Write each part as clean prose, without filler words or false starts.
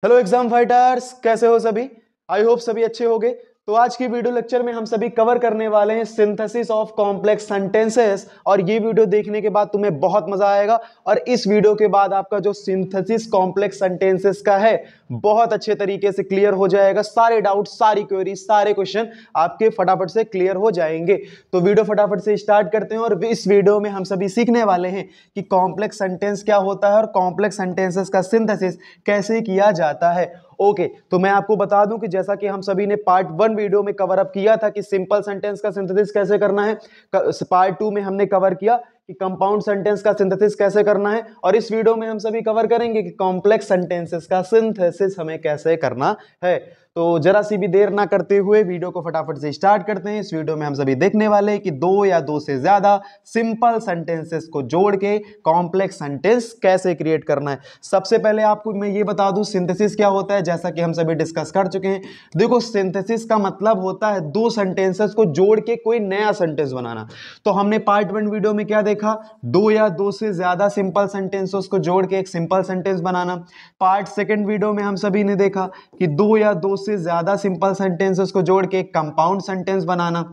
Hello exam fighters, कैसे हो सभी। आई होप सभी अच्छे होंगे। तो आज की वीडियो लेक्चर में हम सभी कवर करने वाले हैं सिंथेसिस ऑफ कॉम्प्लेक्स सेंटेंसेस। और ये वीडियो देखने के बाद तुम्हें बहुत मजा आएगा। और इस वीडियो के बाद आपका जो सिंथेसिस कॉम्प्लेक्स सेंटेंसेस का है बहुत अच्छे तरीके से क्लियर हो जाएगा। सारे डाउट, सारी क्वेरी, सारे क्वेश्चन आपके फटाफट से क्लियर हो जाएंगे। तो वीडियो फटाफट से स्टार्ट करते हैं। और इस वीडियो में हम सभी सीखने वाले हैं कि कॉम्प्लेक्स सेंटेंस क्या होता है और कॉम्प्लेक्स सेंटेंसेस का सिंथेसिस कैसे किया जाता है। ओके, तो मैं आपको बता दूं कि जैसा कि हम सभी ने पार्ट 1 वीडियो में कवर अप किया था कि सिंपल सेंटेंस का सिंथेसिस कैसे करना है, पार्ट 2 में हमने कवर किया कि कंपाउंड सेंटेंस का सिंथेसिस कैसे करना है। और इस वीडियो में हम सभी कवर करेंगे कि कॉम्प्लेक्स सेंटेंसेस का सिंथेसिस हमें कैसे करना है। तो जरा सी भी देर ना करते हुए वीडियो को फटाफट से स्टार्ट करते हैं। इस वीडियो में हम सभी देखने वाले हैं कि दो या दो से ज्यादा सिंपल सेंटेंसेस को जोड़ के कॉम्प्लेक्स सेंटेंस कैसे क्रिएट करना है। सबसे पहले आपको मैं ये बता दूं सिंथेसिस क्या होता है, जैसा कि हम सभी डिस्कस कर चुके हैं। देखो, सिंथेसिस का मतलब होता है दो सेंटेंसेस को जोड़ के कोई नया सेंटेंस बनाना। तो हमने पार्ट 1 वीडियो में क्या देखा, दो या दो से ज्यादा सिंपल सेंटेंसेस को जोड़ के एक सिंपल सेंटेंस बनाना। पार्ट 2 वीडियो में हम सभी ने देखा कि दो या दो से ज्यादा सिंपल सेंटेंसेस को जोड़ के एक कंपाउंड सेंटेंस बनाना।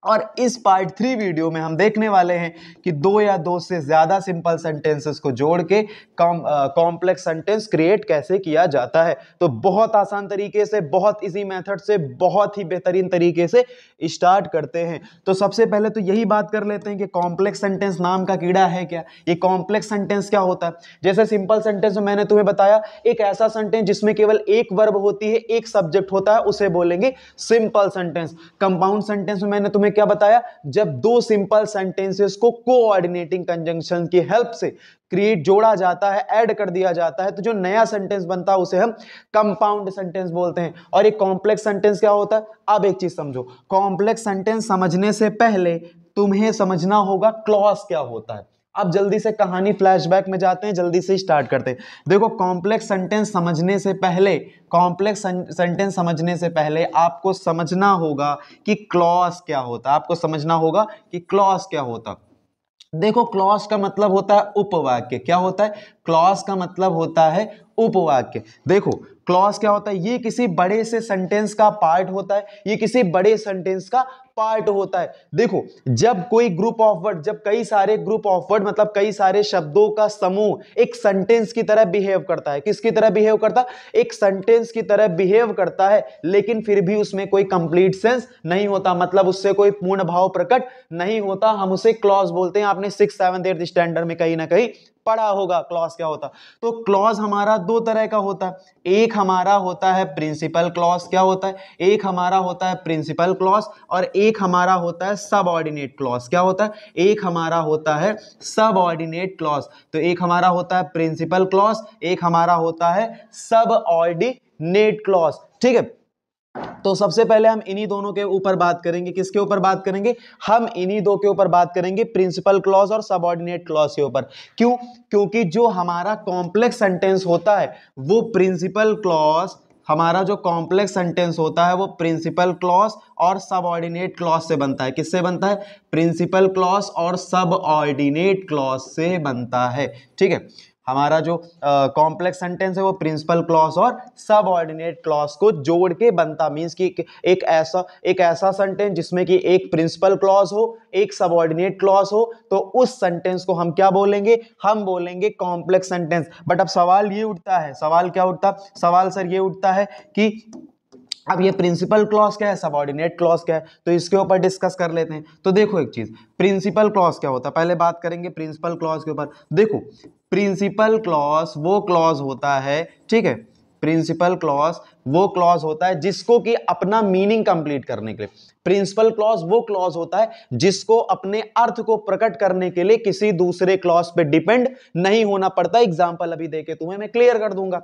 और इस पार्ट 3 वीडियो में हम देखने वाले हैं कि दो या दो से ज्यादा सिंपल सेंटेंसेस को जोड़ के कॉम्प्लेक्स सेंटेंस क्रिएट कैसे किया जाता है। तो बहुत आसान तरीके से, बहुत इजी मेथड से, बहुत ही बेहतरीन तरीके से स्टार्ट करते हैं। तो सबसे पहले तो यही बात कर लेते हैं कि कॉम्प्लेक्स सेंटेंस नाम का कीड़ा है क्या। ये कॉम्प्लेक्स सेंटेंस क्या होता है। जैसे सिंपल सेंटेंस में मैंने तुम्हें बताया, एक ऐसा सेंटेंस जिसमें केवल एक वर्ब होती है, एक सब्जेक्ट होता है, उसे बोलेंगे सिंपल सेंटेंस। कंपाउंड सेंटेंस में मैंने तुम्हें क्या बताया, जब दो सिंपल सेंटेंसेस को कोऑर्डिनेटिंग कंजंक्शन की हेल्प से क्रिएट जोड़ा जाता है, ऐड कर दिया जाता है, तो जो नया सेंटेंस बनता है उसे हम कंपाउंड सेंटेंस बोलते हैं। और एक कॉम्प्लेक्स सेंटेंस क्या होता है। अब एक चीज समझो, कॉम्प्लेक्स सेंटेंस समझने से पहले तुम्हें समझना होगा क्लॉज क्या होता है। अब जल्दी से कहानी फ्लैशबैक में जाते हैं, जल्दी से स्टार्ट करते हैं। देखो, कॉम्प्लेक्स सेंटेंस समझने से पहले, कॉम्प्लेक्स सेंटेंस समझने से पहले आपको समझना होगा कि क्लॉज क्या होता है। आपको समझना होगा कि क्लॉज क्या होता है। देखो, क्लॉज का मतलब होता है उपवाक्य। क्या होता है, क्लॉज का मतलब होता है उपवाक्य। देखो, क्लॉज क्या होता है, ये किसी बड़े से सेंटेंस का पार्ट होता है, ये किसी बड़े सेंटेंस का पार्ट होता है। देखो, जब कोई ग्रुप ऑफ वर्ड, जब कई सारे ग्रुप ऑफ वर्ड मतलब कई सारे शब्दों का समूह एक सेंटेंस की तरह बिहेव करता है। किसकी तरह बिहेव करता है, एक सेंटेंस की तरह बिहेव करता है, लेकिन फिर भी उसमें कोई कंप्लीट सेंस नहीं होता, मतलब उससे कोई पूर्ण भाव प्रकट नहीं होता, हम उसे क्लॉज बोलते हैं। आपने 6th 7th 8th स्टैंडर्ड में कहीं ना कहीं पढ़ा होगा क्लॉज क्या होता। तो क्लॉज हमारा दो तरह का होता है। एक हमारा होता है प्रिंसिपल क्लॉज। क्या होता है, एक हमारा होता है प्रिंसिपल क्लॉज और एक हमारा होता है सबऑर्डिनेट क्लॉज। क्या होता है, एक हमारा होता है सबऑर्डिनेट क्लॉज। तो एक हमारा होता है प्रिंसिपल क्लॉज, एक हमारा होता है सबऑर्डिनेट क्लॉज। ठीक है, तो सबसे पहले हम इन्हीं दोनों के ऊपर बात करेंगे। किसके ऊपर बात करेंगे, हम इन्हीं दो के ऊपर बात करेंगे, प्रिंसिपल क्लॉज और सबऑर्डिनेट क्लॉज के ऊपर। क्यों, क्योंकि जो हमारा कॉम्प्लेक्स सेंटेंस होता है वो प्रिंसिपल क्लॉज, हमारा जो कॉम्प्लेक्स सेंटेंस होता है वो प्रिंसिपल क्लॉज और सबऑर्डिनेट क्लॉज से बनता है। किससे बनता है, प्रिंसिपल क्लॉज और सबऑर्डिनेट क्लॉज से बनता है। ठीक है, हमारा जो कॉम्प्लेक्स सेंटेंस है वो प्रिंसिपल क्लॉज और सबऑर्डिनेट क्लॉज को जोड़ के बनता, मींस कि एक ऐसा सेंटेंस जिसमें कि एक प्रिंसिपल क्लॉज हो, एक सबऑर्डिनेट क्लॉज हो, तो उस सेंटेंस को हम क्या बोलेंगे, हम बोलेंगे कॉम्प्लेक्स सेंटेंस। बट अब सवाल ये उठता है, सवाल क्या उठता, सवाल सर ये उठता है कि अब ये प्रिंसिपल क्लॉज क्या है, सबऑर्डिनेट क्लॉज क्या है, तो इसके ऊपर डिस्कस कर लेते हैं। तो देखो, एक चीज, प्रिंसिपल क्लॉज क्या होता है, पहले बात करेंगे प्रिंसिपल क्लॉज के ऊपर। देखो, प्रिंसिपल क्लॉज वो क्लॉज होता है, ठीक है, प्रिंसिपल क्लॉज वो क्लॉज होता है जिसको कि अपना मीनिंग कंप्लीट करने के लिए, प्रिंसिपल क्लॉज वो क्लॉज होता है जिसको अपने अर्थ को प्रकट करने के लिए किसी दूसरे क्लॉज पे डिपेंड नहीं होना पड़ता। एग्जांपल अभी देके तुम्हें मैं क्लियर कर दूंगा।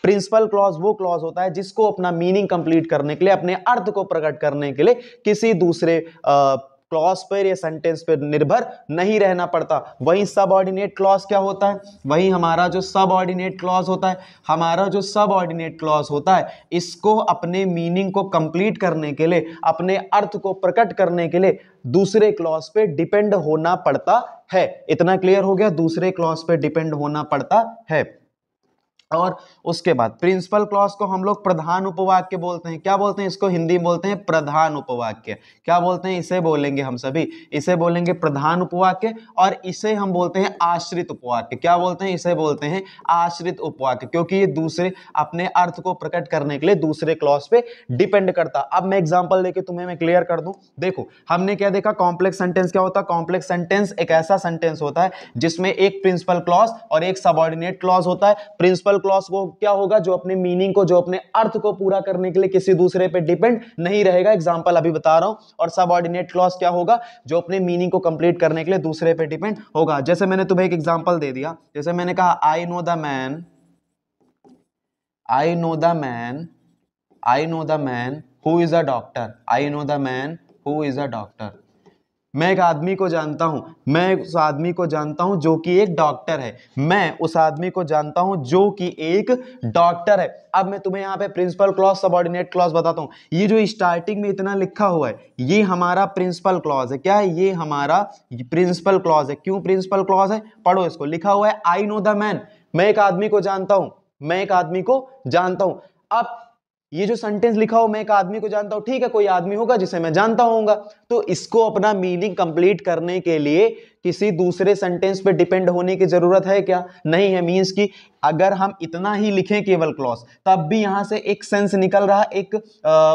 प्रिंसिपल क्लॉज वो क्लॉज होता है जिसको अपना मीनिंग कंप्लीट करने के लिए, अपने अर्थ को प्रकट करने के लिए किसी दूसरे क्लॉज पर या सेंटेंस पर निर्भर नहीं रहना पड़ता। वहीं सबऑर्डिनेट क्लॉज क्या होता है, वहीं हमारा जो सबऑर्डिनेट क्लॉज होता है, हमारा जो सबऑर्डिनेट क्लॉज होता है, इसको अपने मीनिंग को कंप्लीट करने के लिए, अपने अर्थ को प्रकट करने के लिए दूसरे क्लॉज पे डिपेंड होना पड़ता है। इतना क्लियर हो गया, दूसरे क्लॉज पे डिपेंड होना पड़ता है। और उसके बाद प्रिंसिपल क्लॉज को हम लोग प्रधान उपवाक्य बोलते हैं। क्या बोलते हैं इसको? हिंदी में बोलते हैं प्रधान उपवाक्य। क्या बोलते हैं? इसे बोलेंगे हम सभी, इसे बोलेंगे प्रधान उपवाक्य, और इसे हम बोलते हैं आश्रित उपवाक्य। क्या बोलते हैं? इसे बोलते हैं आश्रित उपवाक्य, क्योंकि ये दूसरे अपने अर्थ को प्रकट करने के लिए दूसरे क्लॉज पे डिपेंड करता। अब मैं एग्जांपल देके तुम्हें मैं क्लियर कर दूं। देखो हमने क्या देखा, कॉम्प्लेक्स सेंटेंस क्या होता है? कॉम्प्लेक्स सेंटेंस एक ऐसा सेंटेंस होता है जिसमें एक प्रिंसिपल क्लॉज और एक सबऑर्डिनेट क्लॉज होता है। प्रिंसिपल क्लॉज वो क्या होगा? जो अपने मीनिंग को, जो अपने अर्थ को पूरा करने के लिए किसी दूसरे पे डिपेंड नहीं रहेगा, एग्जांपल अभी बता रहा हूं। और सबऑर्डिनेट क्लॉज क्या होगा? जो अपने मीनिंग को कंप्लीट करने के लिए दूसरे पे डिपेंड होगा। जैसे मैंने तुम्हें एक एग्जांपल दे दिया, जैसे मैंने कहा I know the man, I know the man, I know the man who is a doctor, I know the man who is a doctor. मैं एक आदमी को जानता हूं, मैं उस आदमी को जानता हूं जो कि एक डॉक्टर है, मैं उस आदमी को जानता हूं जो कि एक डॉक्टर है। अब मैं तुम्हें यहां पे प्रिंसिपल क्लॉज सबऑर्डिनेट क्लॉज बताता हूं। ये जो स्टार्टिंग में इतना लिखा हुआ है ये हमारा प्रिंसिपल क्लॉज है। क्या है? ये हमारा प्रिंसिपल क्लॉज है। क्यों प्रिंसिपल क्लॉज है? पढ़ो इसको। लिखा हुआ है आई नो द मैन, मैं एक आदमी को जानता हूं, मैं एक आदमी को जानता हूं। अब ये जो सेंटेंस लिखा हो मैं एक आदमी को जानता हूं, ठीक है, कोई आदमी होगा जिसे मैं जानता होऊंगा, तो इसको अपना मीनिंग कंप्लीट करने के लिए किसी दूसरे सेंटेंस पे डिपेंड होने की जरूरत है क्या? नहीं है। मींस कि अगर हम इतना ही लिखें केवल क्लॉज, तब भी यहां से एक सेंस निकल रहा, एक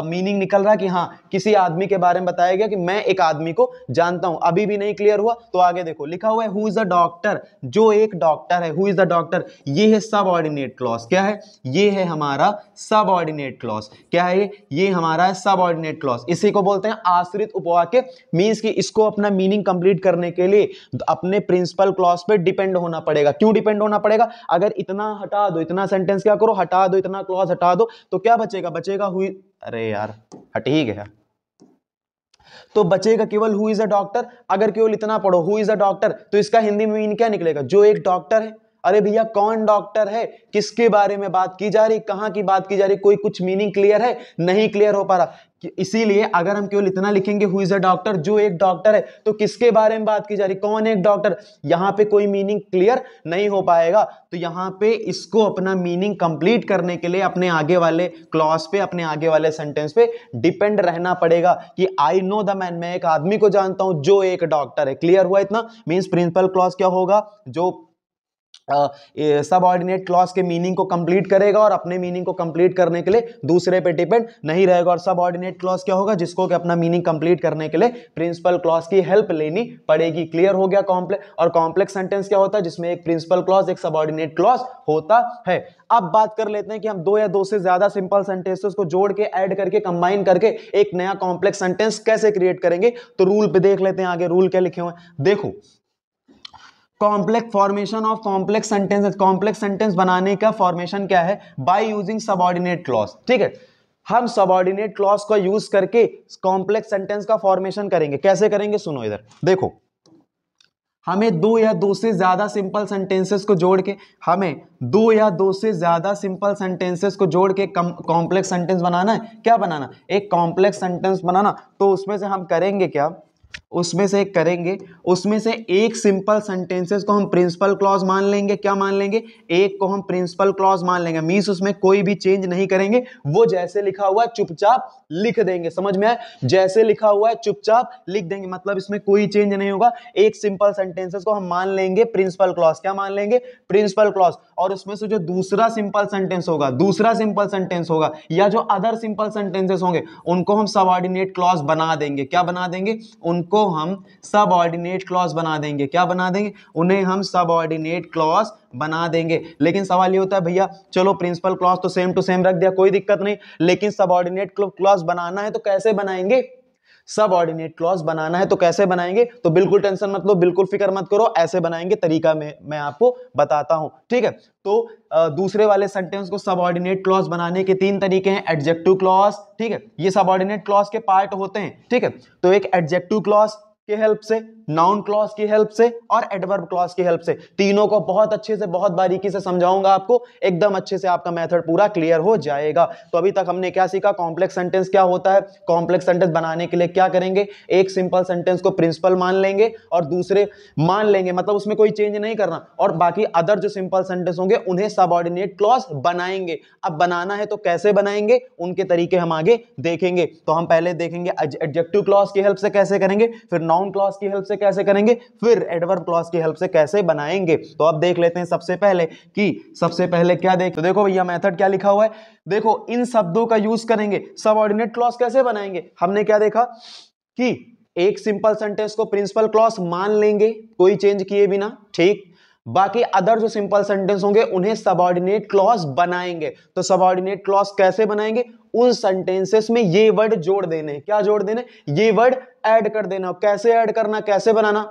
मीनिंग निकल रहा कि हाँ किसी आदमी के बारे में बताया गया कि मैं एक आदमी को जानता हूं। अभी भी नहीं क्लियर हुआ तो आगे देखो, लिखा हुआ है हु इज अ डॉक्टर, जो एक डॉक्टर है, हु इज द डॉक्टर, ये है सबऑर्डिनेट क्लॉज। क्या है? ये है हमारा सबऑर्डिनेट क्लॉज। क्या है ये हमारा है सबऑर्डिनेट क्लॉज। इसी को बोलते हैं आश्रित उपवाक्य। मींस कि इसको अपना मीनिंग कंप्लीट करने के लिए अपने प्रिंसिपल क्लॉज पे डिपेंड होना पड़ेगा। क्यों डिपेंड होना पड़ेगा? अगर इतना हटा दो, इतना सेंटेंस क्या करो, हटा दो, इतना क्लॉज हटा दो, तो क्या बचेगा? बचेगा हुई, अरे यार हट ही गया, तो बचेगा केवल हु इज अ डॉक्टर। अगर केवल इतना पढ़ो हु इज अ डॉक्टर, तो इसका हिंदी में मीनिंग क्या निकलेगा? जो एक डॉक्टर है। अरे भैया कौन डॉक्टर है? किसके बारे में बात की जा रही? कहां की बात की जा रही? कोई कुछ मीनिंग क्लियर है? नहीं क्लियर हो पा रहा। इसीलिए अगर हम केवल इतना लिखेंगे हु इज अ डॉक्टर, जो एक डॉक्टर है, तो किसके बारे में बात की जा रही? कौन एक डॉक्टर? यहां पे कोई मीनिंग क्लियर नहीं हो पाएगा। तो यहां पे इसको अपना मीनिंग कंप्लीट करने के लिए अपने आगे वाले क्लॉज पे, अपने आगे वाले सेंटेंस पे डिपेंड रहना पड़ेगा कि आई नो द मैन, मैं एक आदमी को जानता हूं जो एक डॉक्टर है। क्लियर हुआ इतना? मींस प्रिंसिपल क्लॉज क्या होगा? जो सबऑर्डिनेट क्लॉज के मीनिंग को कंप्लीट करेगा और अपने मीनिंग को कंप्लीट करने के लिए दूसरे पे डिपेंड नहीं रहेगा। और सबऑर्डिनेट क्लॉज क्या होगा? जिसको कि अपना मीनिंग कंप्लीट करने के लिए प्रिंसिपल क्लॉज की हेल्प लेनी पड़ेगी। क्लियर हो गया? कॉम्प्लेक्स और कॉम्प्लेक्स सेंटेंस क्या होता है? जिसमें एक प्रिंसिपल क्लॉज, एक सबऑर्डिनेट क्लॉज होता है। अब बात कर लेते हैं कि हम दो या दो से ज्यादा सिंपल सेंटेंसेस को जोड़ के, ऐड करके, कंबाइन करके एक नया कॉम्प्लेक्स सेंटेंस कैसे क्रिएट करेंगे। तो रूल पे देख लेते हैं, आगे रूल क्या लिखे हुए हैं देखो। Complex formation of complex sentences, complex sentence बनाने का फॉर्मेशन क्या है? By using subordinate clause. ठीक है, हम सबऑर्डिनेट क्लॉज का यूज करके कॉम्प्लेक्स सेंटेंस का फॉर्मेशन करेंगे। कैसे करेंगे? सुनो इधर देखो, हमें दो या दो से ज्यादा सिंपल सेंटेंसेस को जोड़ के, हमें दो या दो से ज्यादा सिंपल सेंटेंसेस को जोड़ के कॉम्प्लेक्स सेंटेंस बनाना है। क्या बनाना? एक कॉम्प्लेक्स सेंटेंस बनाना। तो उसमें से हम करेंगे क्या? उसमें से एक सिंपल सेंटेंसेस को हम प्रिंसिपल क्लॉज मान लेंगे। क्या मान लेंगे? एक को हम प्रिंसिपल क्लॉज मान लेंगे। मींस उसमें कोई भी चेंज नहीं करेंगे, वो जैसे लिखा हुआ है चुपचाप लिख देंगे। समझ में आया? जैसे लिखा हुआ है चुपचाप लिख देंगे, मतलब इसमें कोई चेंज नहीं होगा। एक सिंपल सेंटेंसेस को हम मान लेंगे प्रिंसिपल क्लॉज। क्या मान लेंगे? Principal clause. और उसमें से जो दूसरा सिंपल सेंटेंस होगा, या जो अदर सिंपल सेंटेंसेस होंगे, उनको हम सबऑर्डिनेट क्लॉज बना देंगे। क्या बना देंगे? उनको हम सबऑर्डिनेट क्लॉज बना देंगे। क्या बना देंगे? उन्हें हम सबऑर्डिनेट क्लॉज बना देंगे। लेकिन सवाल ये होता है, भैया चलो प्रिंसिपल क्लॉज तो सेम टू सेम रख दिया, कोई दिक्कत नहीं, लेकिन सबऑर्डिनेट क्लॉज बनाना है तो कैसे बनाएंगे? सबऑर्डिनेट क्लॉज बनाना है तो कैसे बनाएंगे? तो बिल्कुल टेंशन मत लो, बिल्कुल फिक्र मत करो, ऐसे बनाएंगे। तरीका मैं आपको बताता हूं। ठीक है, तो दूसरे वाले सेंटेंस को सबऑर्डिनेट क्लॉज बनाने के तीन तरीके हैं। एडजेक्टिव क्लॉज, ठीक है, ये सबऑर्डिनेट क्लॉज के पार्ट होते हैं। ठीक है, तो एक एडजेक्टिव क्लॉज के हेल्प से, नाउन क्लॉज की हेल्प से और एडवर्ब क्लॉज की हेल्प से। तीनों को बहुत अच्छे से, बहुत बारीकी से समझाऊंगा आपको, एकदम अच्छे से आपका मेथड पूरा क्लियर हो जाएगा। तो अभी तक हमने क्या सीखा, कॉम्प्लेक्स सेंटेंस क्या होता है, कॉम्प्लेक्स सेंटेंस बनाने के लिए क्या करेंगे, एक सिंपल सेंटेंस को प्रिंसिपल मान लेंगे और दूसरे मान लेंगे, मतलब उसमें कोई चेंज नहीं करना, और बाकी अदर जो सिंपल सेंटेंस होंगे उन्हें सबऑर्डिनेट क्लॉज बनाएंगे। अब बनाना है तो कैसे बनाएंगे, उनके तरीके हम आगे देखेंगे। तो हम पहले देखेंगे एडजेक्टिव क्लॉज की हेल्प से कैसे करेंगे, फिर नाउन क्लॉज की हेल्प से कैसे करेंगे, फिर एडवर्ब क्लॉज की हेल्प से कैसे बनाएंगे। तो अब देख लेते हैं सबसे पहले क्या देख, तो देखो भैया मेथड क्या लिखा हुआ है, देखो इन शब्दों का यूज करेंगे। सबऑर्डिनेट क्लॉज कैसे बनाएंगे, हमने क्या देखा कि एक सिंपल सेंटेंस को प्रिंसिपल क्लॉज मान लेंगे कोई चेंज किए बिना, ठीक। बाकी अदर जो सिंपल सेंटेंस होंगे उन्हें सबऑर्डिनेट क्लॉज बनाएंगे। तो सबऑर्डिनेट क्लॉज कैसे बनाएंगे, उन सेंटेंसेस में ये वर्ड जोड़ देने, क्या जोड़ देने, ये वर्ड ऐड कर देना। कैसे ऐड करना, कैसे बनाना,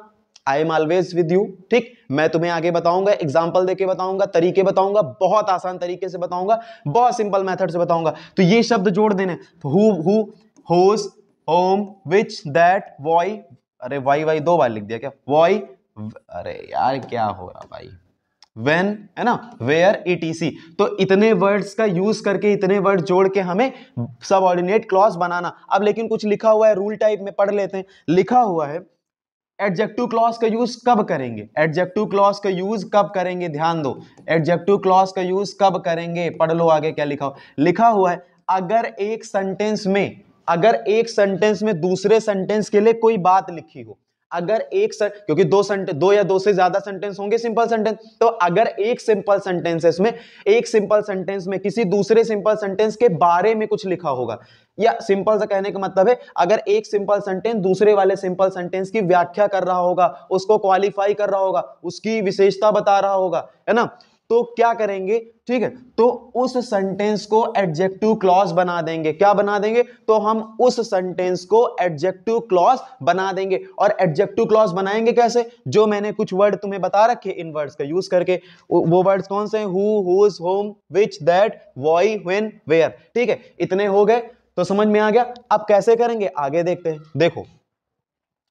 I am always with you, ठीक। मैं तुम्हें आगे बताऊंगा, एग्जांपल देके बताऊंगा, तरीके बताऊंगा, बहुत आसान तरीके से बताऊंगा, बहुत सिंपल मेथड से बताऊंगा। तो ये शब्द जोड़ देने, हु, होस, होम, विच, दैट, वॉय, अरे वाई दो बार लिख दिया क्या, वॉय, अरे यार क्या हो रहा भाई, when, है ना, where, etc। तो इतने वर्ड्स का यूज करके, इतने वर्ड जोड़ के हमें सबऑर्डिनेट क्लॉज बनाना। अब लेकिन कुछ लिखा हुआ है रूल टाइप में, पढ़ लेते हैं। लिखा हुआ है एडजेक्टिव क्लॉज का यूज कब करेंगे, एडजेक्टिव क्लॉज का यूज कब करेंगे, ध्यान दो, एडजेक्टिव क्लॉज का यूज कब करेंगे, पढ़ लो आगे क्या लिखा हो। लिखा हुआ है अगर एक सेंटेंस में दूसरे सेंटेंस के लिए कोई बात लिखी हो, अगर क्योंकि दो या दो से ज्यादा सेंटेंस होंगे सिंपल सेंटेंस, तो अगर एक सिंपल सेंटेंस में किसी दूसरे सिंपल सेंटेंस के बारे में कुछ लिखा होगा, या सिंपल सा कहने का मतलब है अगर एक सिंपल सेंटेंस दूसरे वाले सिंपल सेंटेंस की व्याख्या कर रहा होगा, उसको क्वालिफाई कर रहा होगा, उसकी विशेषता बता रहा होगा, है ना, तो क्या करेंगे, ठीक है, तो उस सेंटेंस को एडजेक्टिव क्लॉज बना देंगे। क्या बना देंगे, तो हम उस सेंटेंस को एडजेक्टिव क्लॉज बना देंगे। और एडजेक्टिव क्लॉज बनाएंगे कैसे, जो मैंने कुछ वर्ड तुम्हें बता रखे, इन वर्ड्स का यूज करके। वो वर्ड्स कौन से हैं, who, whose, whom, which, that, why, when, where, ठीक है। इतने हो गए तो समझ में आ गया। अब कैसे करेंगे आगे देखते हैं। देखो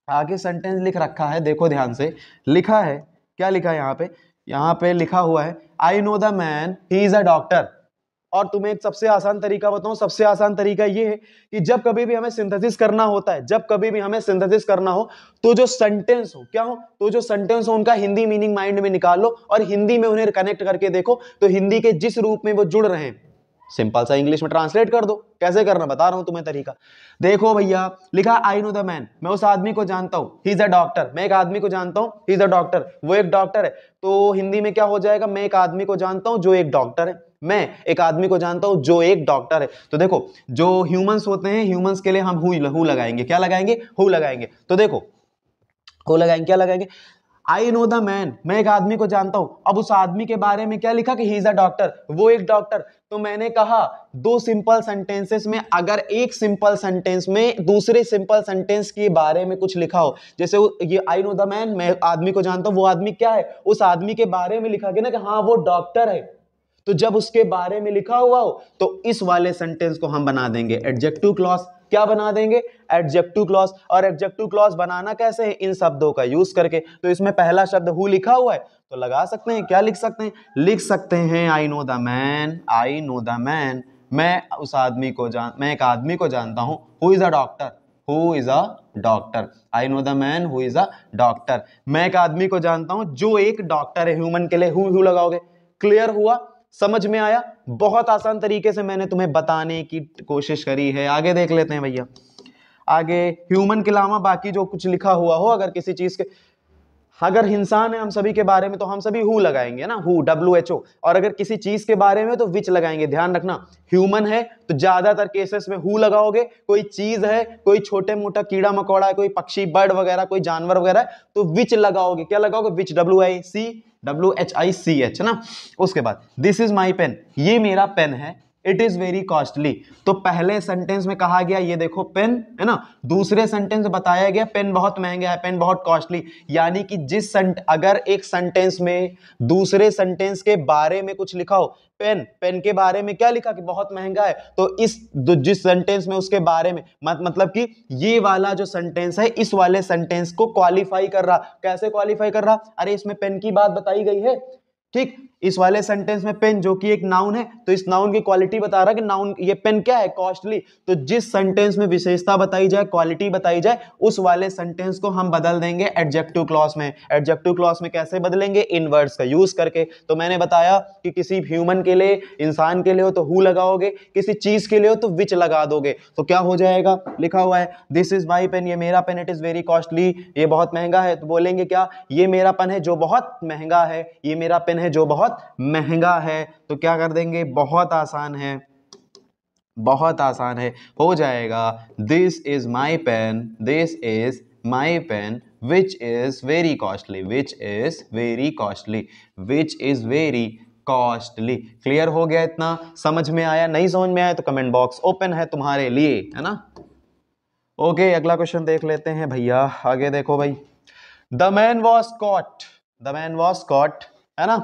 आगे सेंटेंस लिख रखा है, देखो ध्यान से, लिखा है, क्या लिखा है यहाँ पे लिखा हुआ है I know the man he is a doctor. और तुम्हें एक सबसे आसान तरीका बताऊं, सबसे आसान तरीका ये है कि जब कभी भी हमें सिंथेसिस करना होता है, जब कभी भी हमें सिंथेसिस करना हो, तो जो सेंटेंस हो, क्या हो, तो जो सेंटेंस हो उनका हिंदी मीनिंग माइंड में निकाल लो और हिंदी में उन्हें कनेक्ट करके देखो, तो हिंदी के जिस रूप में वो जुड़ रहे हैं सिंपल सा इंग्लिश में ट्रांसलेट कर दो। कैसे करना बता रहा हूं तुम्हें तरीका। देखो भैया लिखा आई नो द मैन, मैं उस आदमी को जानता हूं, ही इज अ डॉक्टर, मैं एक आदमी को जानता हूं, ही इज अ डॉक्टर, वो एक डॉक्टर है। तो हिंदी में क्या हो जाएगा, मैं एक आदमी को जानता हूं जो एक डॉक्टर है, मैं एक आदमी को जानता हूं जो एक डॉक्टर है। तो देखो जो ह्यूमंस होते हैं, ह्यूमंस के लिए हम हु लगाएंगे, क्या लगाएंगे, हु लगाएंगे। तो देखो हु लगाएंगे, क्या लगाएंगे, आई नो द मैन, मैं एक आदमी को जानता हूं। अब उस आदमी के बारे में क्या लिखा कि ही इज अ डॉक्टर, वो एक डॉक्टर। तो मैंने कहा दो सिंपल सेंटेंसेस में अगर एक सिंपल सेंटेंस में दूसरे सिंपल सेंटेंस के बारे में कुछ लिखा हो, जैसे ये आई नो द मैन, मैं आदमी को जानता हूं, वो आदमी क्या है, उस आदमी के बारे में लिखा गया ना कि हाँ वो डॉक्टर है, तो जब उसके बारे में लिखा हुआ हो तो इस वाले सेंटेंस को हम बना देंगे एडजेक्टिव क्लॉज। क्या बना देंगे, एडजेक्टिव क्लॉज। और एडजेक्टिव क्लॉज बनाना कैसे है, इन शब्दों का यूज करके। तो इसमें पहला शब्द हु लिखा हुआ है तो लगा सकते हैं, क्या लिख सकते हैं, लिख सकते हैं I know the man, I know the man, मैं उस आदमी को मैं एक आदमी को जानता हूं, who is a doctor, who is a doctor, I know the man who is a doctor, मैं एक आदमी को जानता हूं जो एक डॉक्टर है। ह्यूमन के लिए हु लगाओगे। क्लियर हुआ, समझ में आया। बहुत आसान तरीके से मैंने तुम्हें बताने की कोशिश करी है। आगे देख लेते हैं भैया। आगे ह्यूमन के अलावा बाकी जो कुछ लिखा हुआ हो, अगर किसी चीज के, अगर इंसान है हम सभी के बारे में तो हम सभी हु लगाएंगे ना, हु, WHO। और अगर किसी चीज के बारे में तो विच लगाएंगे। ध्यान रखना ह्यूमन है तो ज्यादातर केसेस में हु लगाओगे, कोई चीज है, कोई छोटे मोटा कीड़ा मकोड़ा है, कोई पक्षी, बर्ड वगैरह, कोई जानवर वगैरह है, तो विच लगाओगे। क्या लगाओगे, विच, WICH, है ना। उसके बाद दिस इज माई पेन, ये मेरा पेन है, इट इज वेरी कॉस्टली। तो पहले सेंटेंस में कहा गया ये देखो पेन है ना, दूसरे सेंटेंस में बताया गया पेन बहुत महंगा है, पेन बहुत कॉस्टली। यानी कि अगर एक सेंटेंस में दूसरे सेंटेंस के बारे में कुछ लिखा हो, पेन पेन के बारे में क्या लिखा कि बहुत महंगा है, तो जिस सेंटेंस में उसके बारे में मतलब कि ये वाला जो सेंटेंस है इस वाले सेंटेंस को क्वालिफाई कर रहा। कैसे क्वालिफाई कर रहा? अरे इसमें पेन की बात बताई गई है, ठीक, इस वाले सेंटेंस में पेन जो कि एक नाउन है, तो इस नाउन की क्वालिटी बता रहा है कि नाउन ये पेन क्या है, कॉस्टली। तो जिस सेंटेंस में विशेषता बताई जाए, क्वालिटी बताई जाए, उस वाले सेंटेंस को हम बदल देंगे एडजेक्टिव क्लॉज में। एडजेक्टिव क्लॉज में कैसे बदलेंगे? इन वर्ड्स का यूज करके। तो मैंने बताया कि किसी ह्यूमन के लिए, इंसान के लिए हो तो हु लगाओगे, किसी चीज के लिए हो तो विच लगा दोगे। तो क्या हो जाएगा? लिखा हुआ है दिस इज माई पेन, ये मेरा पेन, इट इज वेरी कॉस्टली, ये बहुत महंगा है। तो बोलेंगे क्या? ये मेरा पेन है जो बहुत महंगा है, ये मेरा पेन है जो बहुत महंगा है। तो क्या कर देंगे? बहुत आसान है, बहुत आसान है, हो जाएगा this is my pen, this is my pen which is very costly, which is very costly, which is very costly. Clear हो गया? इतना समझ में आया? नहीं समझ में आया तो कमेंट बॉक्स ओपन है तुम्हारे लिए, है ना। ओके, अगला क्वेश्चन देख लेते हैं भैया। आगे देखो भाई, the man was caught, the man was caught, है ना,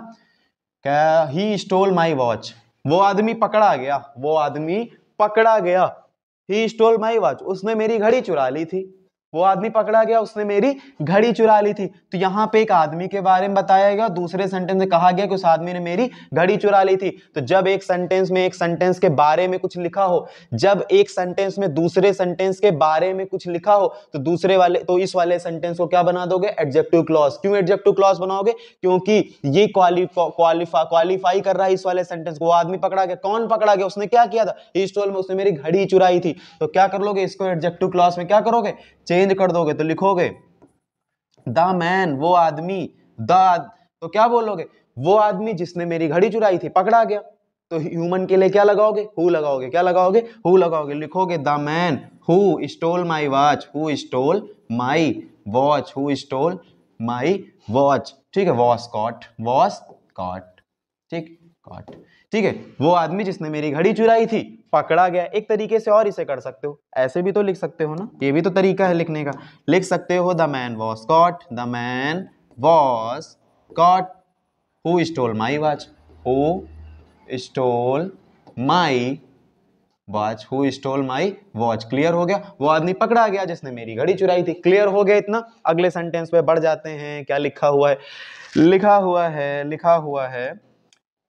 क्या ही स्टोल माई वॉच, वो आदमी पकड़ा गया, वो आदमी पकड़ा गया। ही स्टोल माई वॉच, उसने मेरी घड़ी चुरा ली थी। वो आदमी पकड़ा गया, उसने मेरी घड़ी चुरा ली थी। तो यहां पे एक आदमी के बारे में बताया गया, दूसरे सेंटेंस में कहा गया कि उस आदमी ने मेरी घड़ी चुरा ली थी। तो जब एक सेंटेंस में एक सेंटेंस के बारे में कुछ लिखा हो, जब एक सेंटेंस में दूसरे सेंटेंस के बारे में कुछ लिखा हो, तो दूसरे वाले, तो इस वाले सेंटेंस को क्या बना दोगे? Adjective clause. क्यों एडजेक्टिव क्लॉज बनाओगे? क्योंकि ये क्वालिफाई कर रहा है इस वाले सेंटेंस को। वो आदमी पकड़ा गया, कौन पकड़ा गया? उसने क्या किया था? ही स्टोल में, उसने मेरी घड़ी चुराई थी। तो क्या कर लोगे? इसको एडजेक्टिव क्लॉज में क्या करोगे? चेंज कर दोगे। तो लिखोगे द मैन, वो आदमी, तो क्या बोलोगे? वो आदमी जिसने मेरी घड़ी चुराई थी पकड़ा गया। तो ह्यूमन के लिए क्या लगाओगे? हु लगाओगे। क्या लगाओगे? हु लगाओगे। लिखोगे the man who stole my watch, who stole my watch, who stole my watch. ठीक है, वॉज कॉट, वॉज कॉट, ठीक, कॉट, ठीक है, वो आदमी जिसने मेरी घड़ी चुराई थी पकड़ा गया। एक तरीके से और इसे कर सकते हो, ऐसे भी तो लिख सकते हो ना, ये भी तो तरीका है लिखने का। लिख सकते हो the man was caught, the man was caught who stole my watch, who stole my watch, who stole my watch. Clear हो गया? वो आदमी पकड़ा गया जिसने मेरी घड़ी चुराई थी। क्लियर हो गया इतना? अगले सेंटेंस पे बढ़ जाते हैं। क्या लिखा हुआ है? लिखा हुआ है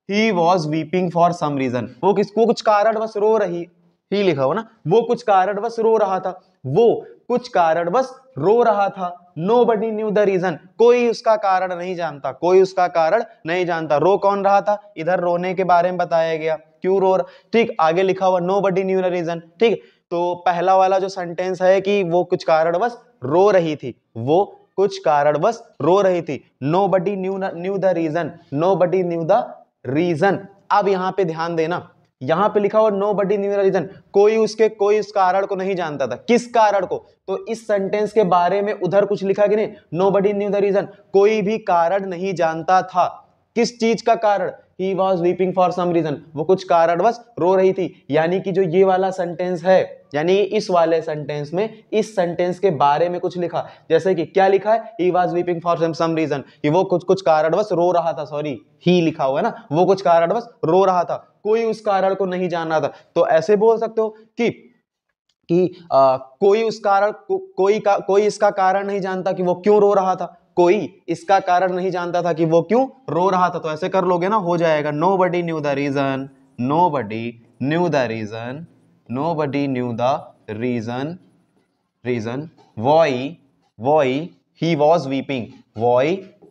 he was weeping for some reason, वो किसको कुछ कारणवश रो रही, ही लिखा हो ना, वो कुछ कारणवश रो रहा था, वो कुछ कारणवश रो रहा था। Nobody knew the reason, कोई उसका कारण नहीं जानता, कोई उसका कारण नहीं जानता। रो कौन रहा था? इधर रोने के बारे में बताया गया, क्यों रो रहा, ठीक, आगे लिखा हुआ Nobody knew the reason, ठीक। तो पहला वाला जो सेंटेंस है कि वो कुछ कारणवश रो रही थी, वो कुछ कारणवश रो रही थी। Nobody knew the reason, nobody knew the reason. अब यहां पे ध्यान देना, यहां पे लिखा हुआ नोबडी न्यू द रीजन, कोई उस कारण को नहीं जानता था। किस कारण को? तो इस सेंटेंस के बारे में उधर कुछ लिखा कि नहीं, नोबडी न्यू द रीजन, कोई भी कारण नहीं जानता था। किस चीज का कारण? He was weeping for some reason, वो कुछ कारणवश रो रही थी। यानी कि जो ये वाला सेंटेंस है, यानी इस वाले सेंटेंस में इस सेंटेंस के बारे में कुछ लिखा, जैसे कि क्या लिखा है? He was weeping for some reason, कि वो कुछ कारणवश रो रहा था, सॉरी ही लिखा हुआ है ना, वो कुछ कारणवश रो रहा था, कोई उस कारण को नहीं जान रहा था। तो ऐसे बोल सकते हो कि कोई उस कारण कोई इसका कारण नहीं जानता कि वो क्यों रो रहा था, कोई इसका कारण नहीं जानता था कि वो क्यों रो रहा था। तो ऐसे कर लोगे ना, हो जाएगा nobody knew the reason, nobody knew the reason, nobody knew the reason why he was weeping, why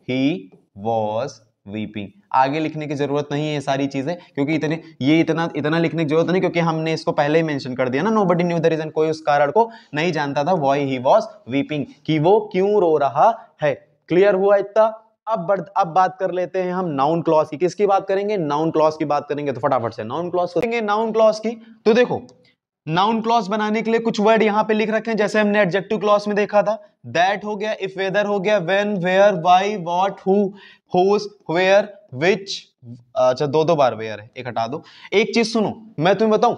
he was weeping। आगे लिखने की जरूरत नहीं है ये सारी चीजें, क्योंकि इतना लिखने की जरूरत नहीं, क्योंकि हमने इसको पहले ही मेंशन कर दिया ना, nobody knew the reason, कोई उस कारण को नहीं जानता था, why he was weeping, कि वो क्यों रो रहा है। क्लियर हुआ इतना? अब बात कर लेते हैं हम नाउन क्लॉज की। किसकी बात करेंगे? नाउन क्लॉज की बात करेंगे। तो फटाफट से नाउन क्लॉज करेंगे। नाउन क्लॉज की तो देखो, नाउन क्लॉज बनाने के लिए कुछ वर्ड यहां पे लिख रखे हैं, जैसे हमने एडजेक्टिव क्लॉज में देखा था, दैट हो गया, इफ वेदर हो गया, when, where, why, what, who, whose, where, which, अच्छा दो दो बार वेयर है, एक हटा दो। एक चीज सुनो, मैं तुम्हें बताऊं,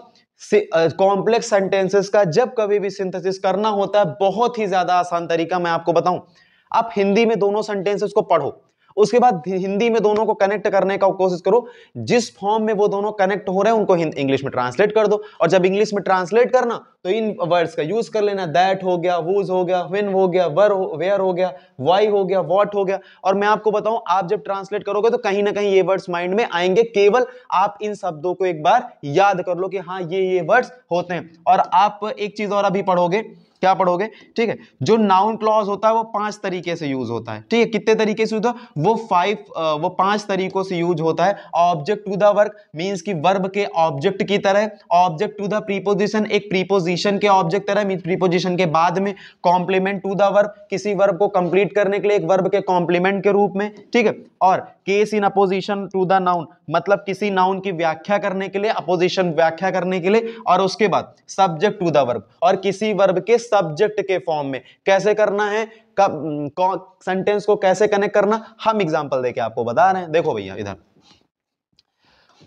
कॉम्प्लेक्स सेंटेंसेस का जब कभी भी सिंथेसिस करना होता है, बहुत ही ज्यादा आसान तरीका मैं आपको बताऊं। आप हिंदी में दोनों सेंटेंसेस को पढ़ो, उसके बाद हिंदी में दोनों को कनेक्ट करने का कोशिश करो, जिस फॉर्म में वो दोनों कनेक्ट हो रहे हैं उनको इंग्लिश में ट्रांसलेट कर दो। और जब इंग्लिश में ट्रांसलेट करना तो इन वर्ड्स का यूज कर लेना, दैट हो गया, हुज हो गया, व्हेन हो गया, वेयर हो गया, व्हाई हो गया, व्हाट हो गया। और मैं आपको बताऊं, आप जब ट्रांसलेट करोगे तो कहीं ना कहीं ये वर्ड्स माइंड में आएंगे, केवल आप इन शब्दों को एक बार याद कर लो कि हाँ ये वर्ड्स होते हैं। और आप एक चीज और अभी पढ़ोगे, क्या पढ़ोगे, ठीक है, जो नाउन क्लॉज होता है वो 5 तरीके से यूज होता है, ठीक है, कितने तरीके से होता है, वो 5 तरीकों से यूज होता है। Object to the verb means कि वर्ब के ऑब्जेक्ट की तरह, ऑब्जेक्ट टू द प्रीपोजिशन एक प्रीपोजिशन के ऑब्जेक्ट तरह मींस प्रीपोजिशन के बाद में, कॉम्प्लीमेंट टू द वर्ब किसी वर्ब को कंप्लीट करने के लिए एक वर्ब के कॉम्प्लीमेंट के रूप में, ठीक है, और case in apposition to the noun मतलब किसी नाउन की व्याख्या करने के लिए, अपोजिशन व्याख्या करने के लिए, और उसके बाद सब्जेक्ट टू द वर्ब और किसी वर्ब के सब्जेक्ट के फॉर्म में कैसे करना है, सेंटेंस को कैसे कनेक्ट करना, हम एग्जांपल देके आपको बता रहे हैं। देखो भैया इधर,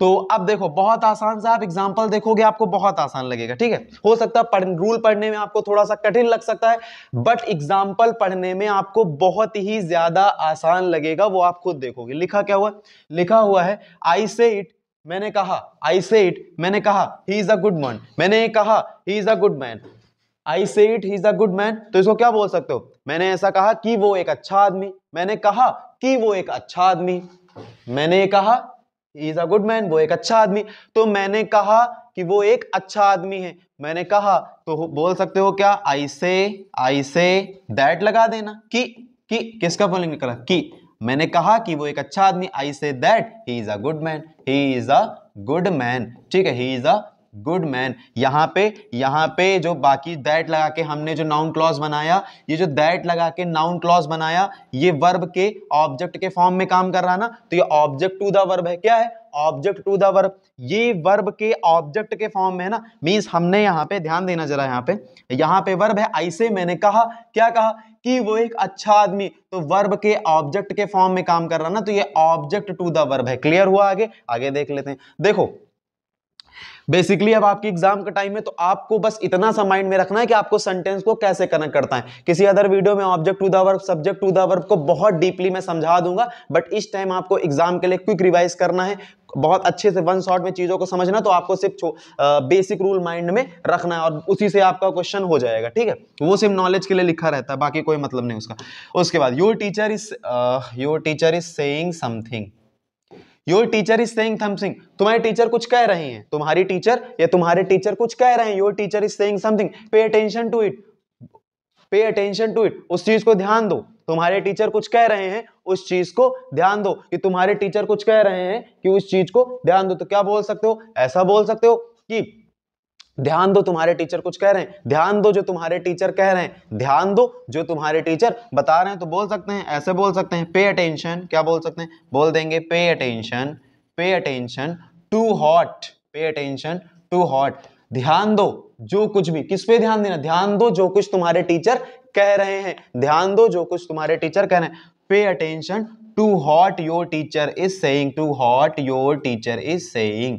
तो अब देखो बहुत आसान सा, आप एग्जांपल देखोगे आपको बहुत आसान लगेगा, ठीक है, हो सकता है रूल पढ़ने में आपको थोड़ा सा कठिन लग सकता है, बट एग्जांपल पढ़ने में आपको बहुत ही ज्यादा आसान लगेगा, वो आप खुद देखोगे। लिखा क्या हुआ, लिखा हुआ है आई से इट, मैंने कहा, आई से इट मैंने कहा, he is a good man, मैंने कहा he is a good man, I say it he is a good man. तो इसको क्या बोल सकते हो, मैंने ऐसा कहा कि वो एक अच्छा आदमी, मैंने कहा कि वो एक अच्छा आदमी, मैंने कहा he is a good man, वो एक अच्छा आदमी। तो मैंने कहा कि वो एक अच्छा आदमी है, मैंने कहा तो बोल सकते हो क्या, आई से दैट लगा देना, कि किसका फॉलोइंग निकला, कि मैंने कहा कि वो एक अच्छा आदमी, I say that he is a good man, he is a good man, ठीक है, he is a good man. यहाँ पे जो बाकी दैट लगा के हमने जो नाउन क्लॉज बनाया, ये जो दैट लगा के नाउन क्लॉज बनाया, ये वर्ब के ऑब्जेक्ट के फॉर्म में काम कर रहा ना, तो ये ऑब्जेक्ट टू द वर्ब है, क्या है, ऑब्जेक्ट टू द वर्ब, ये वर्ब के ऑब्जेक्ट के फॉर्म में है ना, मींस हमने यहाँ पे ध्यान देना जरा, यहाँ पे वर्ब है आई से, मैंने कहा, क्या कहा कि वो एक अच्छा आदमी, तो वर्ब के ऑब्जेक्ट के फॉर्म में काम कर रहा ना, तो ये ऑब्जेक्ट टू द वर्ब है। क्लियर हुआ, आगे देख लेते हैं। देखो बेसिकली अब आपकी एग्जाम का टाइम है, तो आपको बस इतना सा माइंड में रखना है कि आपको सेंटेंस को कैसे कनेक्ट करता है। किसी अदर वीडियो में object to the verb, subject to the verb को बहुत डीपली मैं समझा दूंगा, बट इस टाइम आपको एग्जाम के लिए क्विक रिवाइज करना है, बहुत अच्छे से वन शॉट में चीजों को समझना, तो आपको सिर्फ बेसिक रूल माइंड में रखना है और उसी से आपका क्वेश्चन हो जाएगा, ठीक है, वो सिर्फ नॉलेज के लिए लिखा रहता है, बाकी कोई मतलब नहीं उसका। उसके बाद your teacher is saying something, your teacher is saying something, तुम्हारे टीचर कुछ कह रहे हैं, तुम्हारी टीचर या तुम्हारे टीचर कुछ कह रहे हैं, your teacher is saying something, pay attention to it, pay attention to it, उस चीज को ध्यान दो, तुम्हारे टीचर कुछ कह रहे हैं, उस चीज को ध्यान दो, कि तुम्हारे टीचर कुछ कह रहे हैं कि उस चीज को ध्यान दो। तो क्या बोल सकते हो, ऐसा बोल सकते हो कि ध्यान दो तुम्हारे टीचर कुछ कह रहे हैं, ध्यान दो जो तुम्हारे टीचर कह रहे हैं, ध्यान दो जो तुम्हारे टीचर बता रहे हैं। तो बोल सकते हैं, ऐसे बोल सकते हैं, पे अटेंशन, क्या बोल सकते हैं, बोल देंगे pay attention to what, pay attention to what, ध्यान दो जो कुछ भी, किस पे ध्यान देना, ध्यान दो जो कुछ तुम्हारे टीचर कह रहे हैं, ध्यान दो जो कुछ तुम्हारे टीचर कह रहे हैं, pay attention to what your teacher is saying, to what your teacher is saying,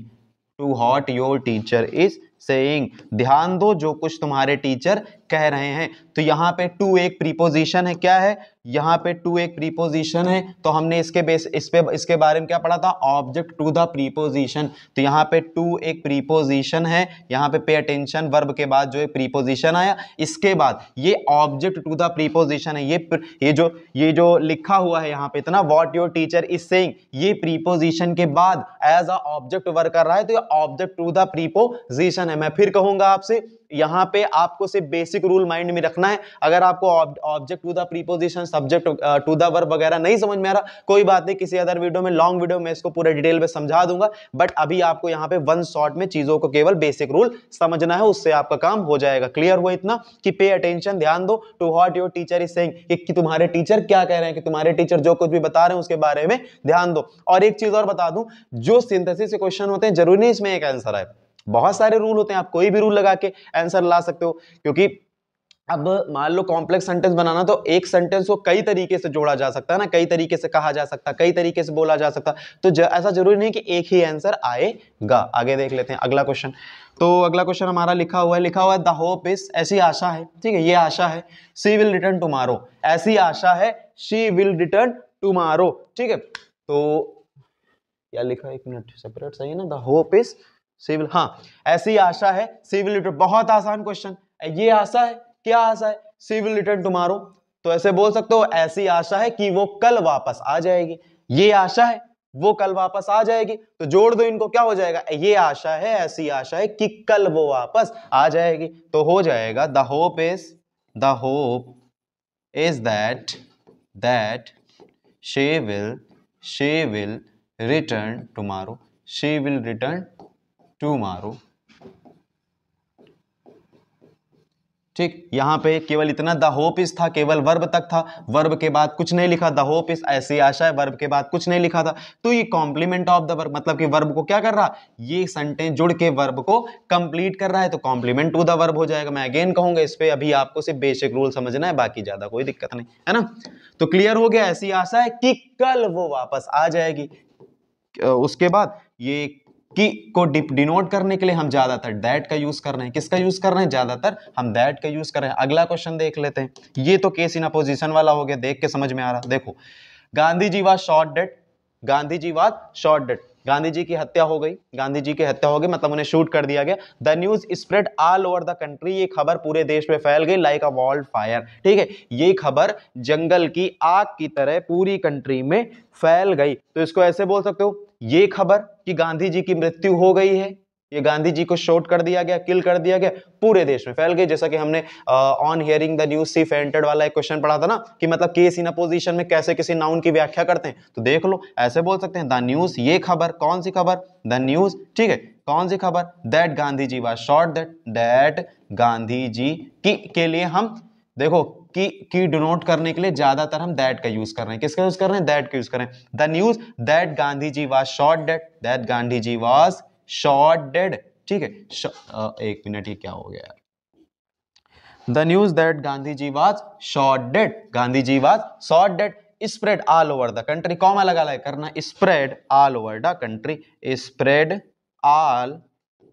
to what your teacher is saying, ध्यान दो जो कुछ तुम्हारे टीचर कह रहे हैं। तो यहाँ पे टू एक प्रीपोजिशन है, क्या है, यहाँ पे टू एक प्रीपोजिशन है, तो हमने इसके बारे में क्या पढ़ा था, ऑब्जेक्ट टू द प्रीपोजिशन। तो यहाँ पे टू एक प्रीपोजिशन है, यहाँ पे अटेंशन वर्ब के बाद जो एक प्रीपोजिशन आया, इसके बाद ये ऑब्जेक्ट टू द प्रीपोजिशन है, ये जो लिखा हुआ है यहाँ पे इतना, what your teacher is saying, ये प्रीपोजिशन के बाद एज अ ऑब्जेक्ट वर्क कर रहा है, तो ये ऑब्जेक्ट टू द प्रीपोजिशन है। मैं फिर कहूंगा आपसे, यहाँ पे आपको सिर्फ बेसिक रूल माइंड में रखना है। अगर आपको object to the preposition, subject to the verb वगैरह नहीं समझ में आ रहा, कोई बात नहीं, किसी अदर वीडियो में, लॉन्ग वीडियो में इसको पूरे डिटेल में समझा दूंगा, बट अभी आपको यहाँ पे वन शॉट में चीजों को केवल बेसिक रूल समझना है, उससे आपका काम हो जाएगा। क्लियर हुआ इतना कि पे अटेंशन, ध्यान दो, to what your teacher is saying, कि तुम्हारे टीचर क्या कह रहे हैं, कि तुम्हारे टीचर जो कुछ भी बता रहे हैं उसके बारे में ध्यान दो। और एक चीज और बता दूं, जो सिंथेसिस के क्वेश्चन होते हैं जरूरी नहीं इसमें एक आंसर है, बहुत सारे रूल होते हैं, आप कोई भी रूल लगा के आंसर ला सकते हो, क्योंकि अब मान लो कॉम्प्लेक्स सेंटेंस बनाना, तो एक सेंटेंस को कई तरीके से जोड़ा जा सकता है ना, कई तरीके से कहा जा सकता है, कई तरीके से बोला जा सकता है, तो ऐसा जरूरी नहीं कि एक ही आंसर आएगा। आगे देख लेते हैं अगला क्वेश्चन। तो अगला क्वेश्चन हमारा लिखा हुआ है द होप इज, ऐसी आशा है, ठीक है, ये आशा है, शी विल रिटर्न टुमारो, ऐसी आशा है, शी विल रिटर्न टुमारो, ठीक है। तो क्या लिखा है, एक मिनट, सेपरेट सही है ना, the hope is she will, हाँ, ऐसी आशा है, शी विल रिटर्न, बहुत आसान क्वेश्चन, ये आशा है, क्या आशा है, शी विल रिटर्न टुमारो, तो ऐसे बोल सकते हो ऐसी आशा है कि वो कल वापस आ जाएगी, ये आशा है वो कल वापस आ जाएगी, तो जोड़ दो इनको, क्या हो जाएगा, ये आशा है, ऐसी आशा है कि कल वो वापस आ जाएगी, तो हो जाएगा the hope is that she will return tomorrow, she will return tomorrow, ठीक। यहां पे केवल इतना द होप इज था, केवल वर्ब तक था, वर्ब के बाद कुछ नहीं लिखा, द होप इज ऐसी आशा है, वर्ब के बाद कुछ नहीं लिखा था, तो ये कॉम्प्लीमेंट ऑफ द वर्ब, मतलब कि वर्ब को क्या कर रहा, ये सेंटेंस जुड़ के वर्ब को कंप्लीट कर रहा है, तो कॉम्प्लीमेंट टू द वर्ब हो जाएगा। मैं अगेन कहूंगा, इस पे अभी आपको सिर्फ बेसिक रूल समझना है, बाकी ज्यादा कोई दिक्कत नहीं है ना। तो क्लियर हो गया, ऐसी आशा है कि कल वो वापस आ जाएगी। उसके बाद ये कि को डिनोट करने के लिए हम ज्यादातर दैट का यूज कर रहे हैं, किसका यूज कर रहे हैं, ज्यादातर हम दैट का यूज कर रहे हैं। अगला क्वेश्चन देख लेते हैं, ये तो केस इन अपोजिशन वाला हो गया, देख के समझ में आ रहा। देखो, Gandhi ji was shot dead, Gandhi ji was shot dead, Gandhi ji की हत्या हो गई, गांधी जी की हत्या हो गई, मतलब उन्हें शूट कर दिया गया। The news spread all over the country, ये खबर पूरे देश में फैल गई, लाइक अ वाइल्ड फायर, ठीक है, ये खबर जंगल की आग की तरह पूरी कंट्री में फैल गई। तो इसको ऐसे बोल सकते हो, ये खबर कि गांधी जी की मृत्यु हो गई है, ये गांधी जी को शॉट कर दिया गया, किल कर दिया गया, पूरे देश में फैल गई। जैसा कि हमने on hearing the news she fainted वाला एक क्वेश्चन पढ़ा था ना, कि मतलब केस इन अपोजिशन में कैसे किसी नाउन की व्याख्या करते हैं, तो देख लो, ऐसे बोल सकते हैं द न्यूज, ये खबर, कौन सी खबर, द न्यूज, ठीक है, कौन सी खबर, that Gandhi ji was shot, that Gandhi ji की के लिए हम देखो की डिनोट करने के लिए ज्यादातर हम दैट का यूज कर रहे हैं, किसका यूज कर रहे हैं, दैट का यूज कर रहे हैं। The news that Gandhi ji was shot dead, that Gandhi ji was shot dead, ठीक है। एक मिनट, ये क्या हो गया यार, the news that Gandhi ji was shot dead, Gandhi ji was shot dead spread all over the country, comma लगा लगा करना, spread all over the country, spread all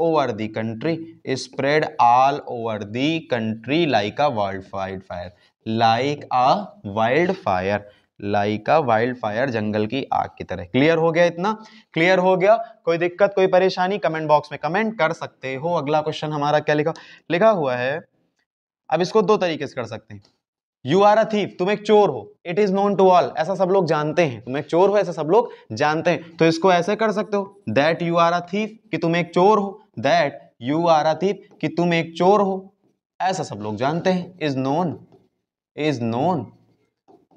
over the country, spread all over the country like a wildfire, like a wildfire, like a wildfire, जंगल की आग की तरह। Clear हो गया, इतना क्लियर हो गया, कोई दिक्कत कोई परेशानी कमेंट बॉक्स में कमेंट कर सकते हो। अगला क्वेश्चन हमारा क्या लिखा हुआ है, अब इसको दो तरीके से कर सकते हैं। यू आर अ थीफ, तुम एक चोर हो, it is known to all, ऐसा सब लोग जानते हैं, तुम एक चोर हो ऐसा सब लोग जानते हैं, तो इसको ऐसे कर सकते हो, that you are a thief, कि तुम एक चोर हो, that you are a thief, कि तुम एक चोर हो, ऐसा सब लोग जानते हैं, is known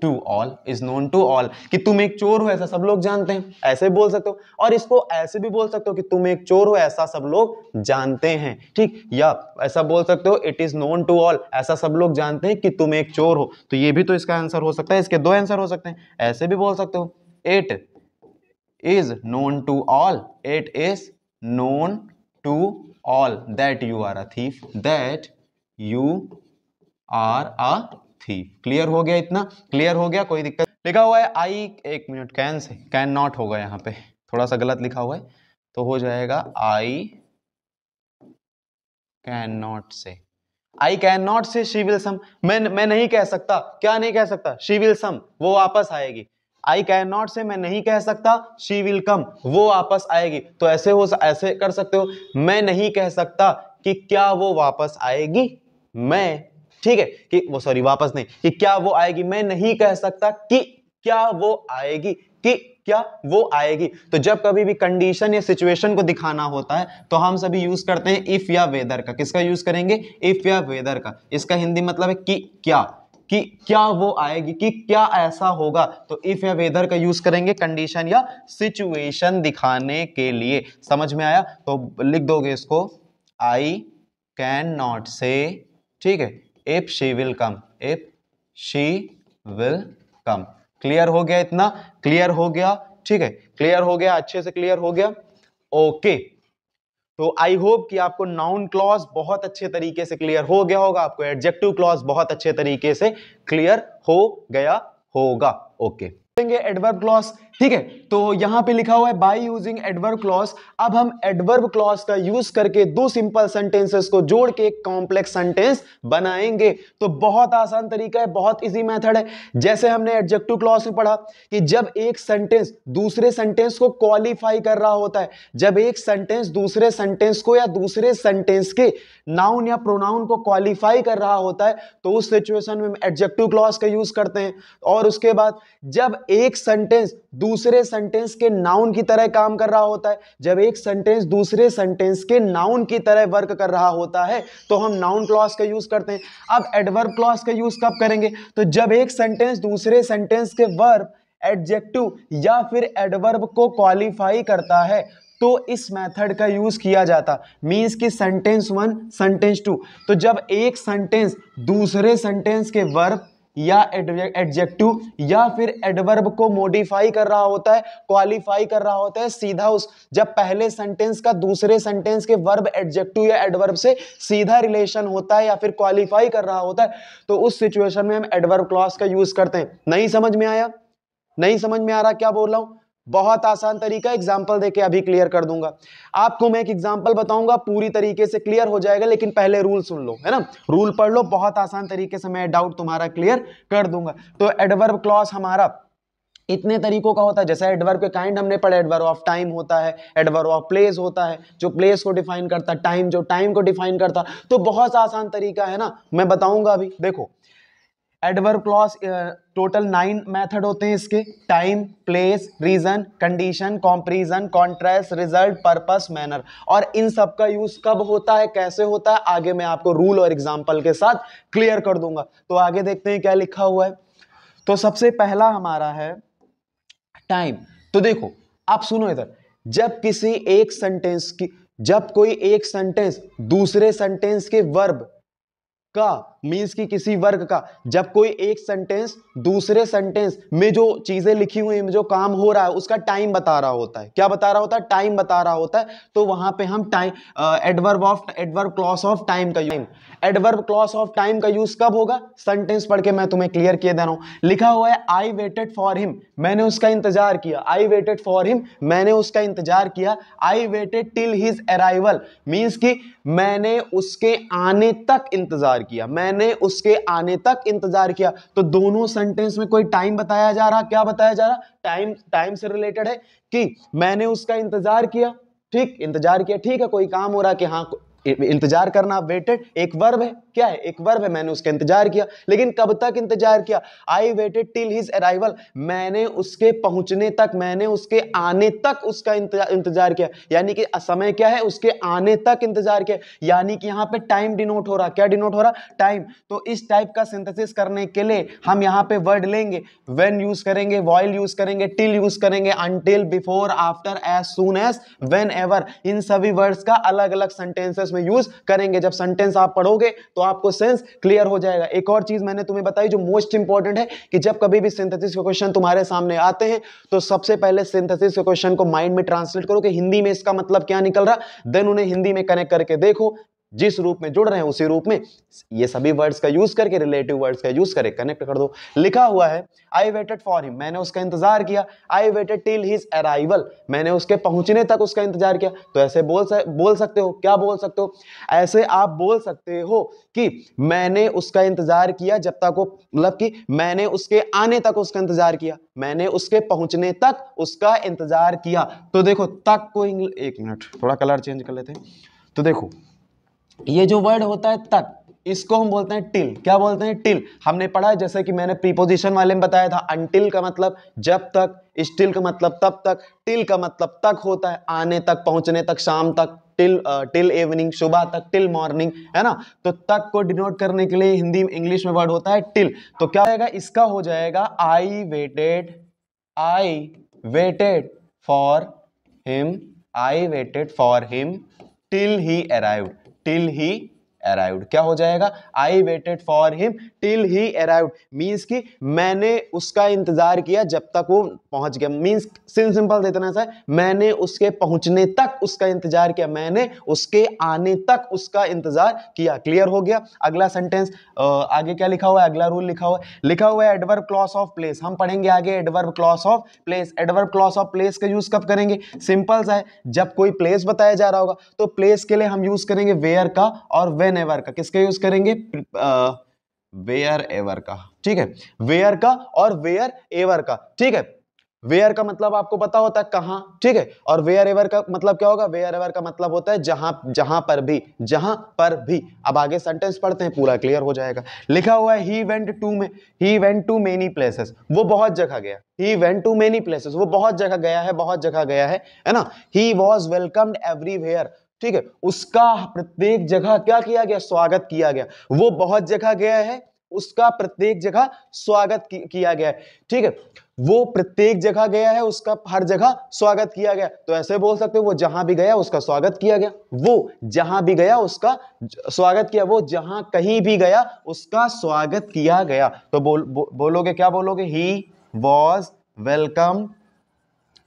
to all, is known to all, कि तुम एक चोर हो ऐसा सब लोग जानते हैं, ऐसे बोल सकते हो। और इसको ऐसे भी बोल सकते हो कि तुम एक चोर हो ऐसा सब लोग जानते हैं, ठीक, या ऐसा बोल सकते हो it is known to all, ऐसा सब लोग जानते हैं कि तुम एक चोर हो, तो ये भी तो इसका आंसर हो सकता है, इसके दो आंसर हो सकते हैं। ऐसे भी बोल सकते हो, it is known to all, it is known to all that you are a thief, that you are a thief. Clear हो गया, इतना क्लियर हो गया, कोई दिक्कत। लिखा हुआ है आई, एक minute, can say can not होगा, यहाँ पे थोड़ा सा गलत लिखा हुआ है, तो हो जाएगा आई कैन नॉट से, आई कैन नॉट से शी विल सम, मैं नहीं कह सकता, क्या नहीं कह सकता, शी विल सम, वो वापस आएगी। आई कैन नॉट से मैं नहीं कह सकता, शी विल कम, वो वापस आएगी, तो ऐसे कर सकते हो, मैं नहीं कह सकता कि क्या वो वापस आएगी, मैं, ठीक है, कि वो, सॉरी, वापस नहीं, कि क्या वो आएगी, मैं नहीं कह सकता कि क्या वो आएगी, कि क्या वो आएगी। तो जब कभी भी कंडीशन या सिचुएशन को दिखाना होता है तो हम सभी यूज करते हैं इफ या वेदर का। किसका यूज करेंगे, इफ या वेदर का। इसका हिंदी मतलब है कि क्या वो आएगी, कि क्या ऐसा होगा, तो इफ या वेदर का यूज करेंगे कंडीशन या सिचुएशन दिखाने के लिए। समझ में आया, तो लिख दोगे इसको, आई कैन नॉट से, ठीक है, if she will come, if she will come. Clear हो गया, इतना क्लियर हो गया, ठीक है, क्लियर हो गया, अच्छे से क्लियर हो गया, ओके। तो आई होप कि आपको नाउन क्लॉज बहुत अच्छे तरीके से क्लियर हो गया होगा, आपको एडजेक्टिव क्लॉज बहुत अच्छे तरीके से क्लियर हो गया होगा। ओके, एडवर्ब क्लॉज, ठीक है। तो यहां पे लिखा हुआ है बाय यूजिंग एडवर्ब क्लॉज। अब हम एडवर्ब क्लॉज का यूज करके दो सिंपल सेंटेंसेस को जोड़ के एक कॉम्प्लेक्स सेंटेंस बनाएंगे। तो बहुत आसान तरीका है, बहुत इजी मेथड है। जैसे हमने एडजेक्टिव क्लॉज में पढ़ा कि जब एक सेंटेंस दूसरे सेंटेंस को क्वालिफाई कर रहा होता है, जब एक सेंटेंस दूसरे सेंटेंस को या दूसरे सेंटेंस के नाउन या प्रोनाउन को क्वालिफाई कर रहा होता है, तो उस सिचुएशन में हम एडजेक्टिव क्लॉज का यूज करते हैं। और उसके बाद जब एक सेंटेंस दूसरे सेंटेंस के नाउन की तरह काम कर रहा होता है, जब एक सेंटेंस दूसरे सेंटेंस के नाउन की तरह वर्क कर रहा होता है, तो हम नाउन क्लॉज का यूज करते हैं। अब एडवर्ब क्लॉज का यूज कब करेंगे? तो जब एक सेंटेंस दूसरे सेंटेंस के वर्ब, एडजेक्टिव या फिर एडवर्ब को क्वालिफाई करता है, तो इस मेथड का यूज किया जाता। मींस कि सेंटेंस वन, सेंटेंस टू, तो जब एक सेंटेंस दूसरे सेंटेंस के वर्ब या एडजेक्टिव या फिर एडवर्ब को मॉडिफाई कर रहा होता है, क्वालिफाई कर रहा होता है, सीधा उस जब पहले सेंटेंस का दूसरे सेंटेंस के वर्ब, एडजेक्टिव या एडवर्ब से सीधा रिलेशन होता है या फिर क्वालिफाई कर रहा होता है, तो उस सिचुएशन में हम एडवर्ब क्लॉज का यूज करते हैं। नहीं समझ में आया? नहीं समझ में आ रहा क्या बोल रहा हूं? बहुत आसान तरीका, एग्जाम्पल देके अभी क्लियर कर दूंगा आपको। मैं एक एग्जाम्पल बताऊंगा, पूरी तरीके से क्लियर हो जाएगा, लेकिन पहले रूल सुन लो, है ना, रूल पढ़ लो, बहुत आसान तरीके से मैं डाउट तुम्हारा क्लियर कर दूंगा। तो एडवर्ब क्लॉज हमारा इतने तरीकों का होता है। जैसे एडवर्ब के काइंड हमने पढ़े, एडवर्ब ऑफ टाइम होता है, एडवर्ब ऑफ प्लेस होता है जो प्लेस को डिफाइन करता, टाइम जो टाइम को डिफाइन करता। तो बहुत आसान तरीका है ना, मैं बताऊंगा अभी। देखो, एडवर्ब क्लॉज टोटल 9 मेथड होते हैं इसके। Time, place, reason, condition, comparison, contrast, result, purpose, manner. और इन सब का यूज कब होता है, कैसे होता है, आगे मैं आपको रूल और एग्जांपल के साथ क्लियर कर दूंगा। तो आगे देखते हैं क्या लिखा हुआ है। तो सबसे पहला हमारा है टाइम। तो देखो, आप सुनो इधर, जब किसी एक सेंटेंस की, जब कोई एक सेंटेंस दूसरे सेंटेंस के वर्ब का, मींस की किसी वर्ग का, जब कोई एक सेंटेंस दूसरे सेंटेंस में जो चीजें लिखी हुई हैं, जो काम हो रहा है, उसका टाइम बता रहा होता है। क्या बता रहा होता है? टाइम बता रहा होता है। तो वहां पे हम time, adverb clause of time का use, adverb clause of time का यूज कब होगा? सेंटेंस पढ़ के मैं तुम्हें क्लियर किए दे रहा हूं। लिखा हुआ है आई वेटेड फॉर हिम, मैंने उसका इंतजार किया। आई वेटेड फॉर हिम, मैंने उसका इंतजार किया। I waited till his arrival, means की मैंने उसके आने तक इंतजार किया, मैंने उसके आने तक इंतजार किया। तो दोनों सेंटेंस में कोई टाइम बताया जा रहा, क्या बताया जा रहा? टाइम, टाइम से रिलेटेड है कि मैंने उसका इंतजार किया, ठीक, इंतजार किया, ठीक है, कोई काम हो रहा कि हाँ इंतजार करना, वेटेड एक वर्ब है, क्या है? एक वर्ब है, मैंने उसका इंतजार किया। लेकिन कब तक इंतजार किया? I waited till his arrival, मैंने उसके पहुंचने तक, मैंने उसके आने तक उसका इंतजार किया। यानी कि समय क्या है? उसके आने तक इंतजार किया। यानी कि यहां पे टाइम डिनोट हो रहा, क्या डिनोट हो रहा? टाइम। तो इस टाइप का सिंथेसिस करने के लिए हम यहां पे वर्ड लेंगे, व्हेन यूज करेंगे, व्हाइल यूज करेंगे, टिल यूज करेंगे, until, before, after, as soon as, whenever. इन सभी वर्ड्स का अलग अलग सेंटेंसेस में यूज करेंगे। जब सेंटेंस आप पढ़ोगे तो आपको सेंस क्लियर हो जाएगा। एक और चीज मैंने तुम्हें बताई जो मोस्ट इंपॉर्टेंट है, कि जब कभी भी सिंथेसिस के क्वेश्चन तुम्हारे सामने आते हैं, तो सबसे पहले सिंथेसिस के क्वेश्चन को माइंड में ट्रांसलेट करो कि हिंदी में इसका मतलब क्या निकल रहा, देन उन्हें हिंदी में कनेक्ट करके देखो, जिस रूप में जुड़ रहे हैं उसी रूप में ये सभी वर्ड्स का यूज करके, रिलेटिव वर्ड्स का यूज करके कनेक्ट कर दो। लिखा हुआ है आई वेटेड फॉर हिम, मैंने उसका इंतजार किया। I waited till his arrival, मैंने उसके पहुंचने तक उसका इंतजार किया। तो ऐसे बोल सकते हो, क्या बोल सकते हो? ऐसे आप बोल सकते हो कि मैंने उसका इंतजार किया जब तक वो, मतलब कि मैंने उसके आने तक उसका इंतजार किया, मैंने उसके पहुंचने तक उसका इंतजार किया। तो देखो तक को एक मिनट थोड़ा कलर चेंज कर लेते हैं। तो देखो ये जो वर्ड होता है तक, इसको हम बोलते हैं टिल। क्या बोलते हैं? टिल। हमने पढ़ा है, जैसे कि मैंने प्रीपोजिशन वाले में बताया था, अनटिल का मतलब जब तक, स्टिल का मतलब तब तक, टिल का मतलब तक होता है, आने तक, पहुंचने तक, शाम तक, टिल इवनिंग, सुबह तक, टिल मॉर्निंग, है ना। तो तक को डिनोट करने के लिए हिंदी इंग्लिश में वर्ड होता है टिल। तो क्या होगा? इसका हो जाएगा I waited for him, I waited for him till he arrived, till he arrived. क्या हो जाएगा? I waited for him till he arrived, means कि मैंने उसका इंतजार किया जब तक वो पहुंच गया। मीन्स सिंपल इतना सा है, मैंने उसके पहुंचने तक उसका इंतजार किया, मैंने उसके आने तक उसका इंतजार किया। क्लियर हो गया? अगला सेंटेंस आगे क्या लिखा हुआ है? अगला रूल लिखा हुआ है एडवर्ब क्लॉज ऑफ प्लेस। हम पढ़ेंगे आगे adverb clause of place. Adverb clause of place का यूज कब करेंगे? सिंपल सा है, जब कोई प्लेस बताया जा रहा होगा तो प्लेस के लिए हम यूज करेंगे वेयर का और व्हेन एवर का। किसका यूज करेंगे? वेयर एवर का। ठीक है, वेयर का और वेयर एवर का। ठीक है, वेयर का मतलब आपको पता होता है कहां, ठीक है, और वेयर एवर का मतलब क्या होगा? वेयर एवर का मतलब होता है जहां, जहां पर भी, जहां पर भी। अब आगे सेंटेंस पढ़ते हैं, पूरा क्लियर हो जाएगा। लिखा हुआ है he went to many places, वो बहुत जगह गया। He went to many places, वो बहुत जगह गया है, बहुत जगह गया है ना। ही वॉज वेलकम्ड एवरीवेयर, ठीक है, उसका प्रत्येक जगह क्या किया गया? स्वागत किया गया। वो बहुत जगह गया है, उसका प्रत्येक जगह स्वागत किया गया है। ठीक है, वो प्रत्येक जगह गया है, उसका हर जगह स्वागत किया गया। तो ऐसे बोल सकते हो वो जहां भी गया उसका स्वागत किया गया। वो जहां भी गया उसका स्वागत किया, वो जहां कहीं भी गया उसका स्वागत किया गया। तो बोलोगे क्या बोलोगे? Was welcome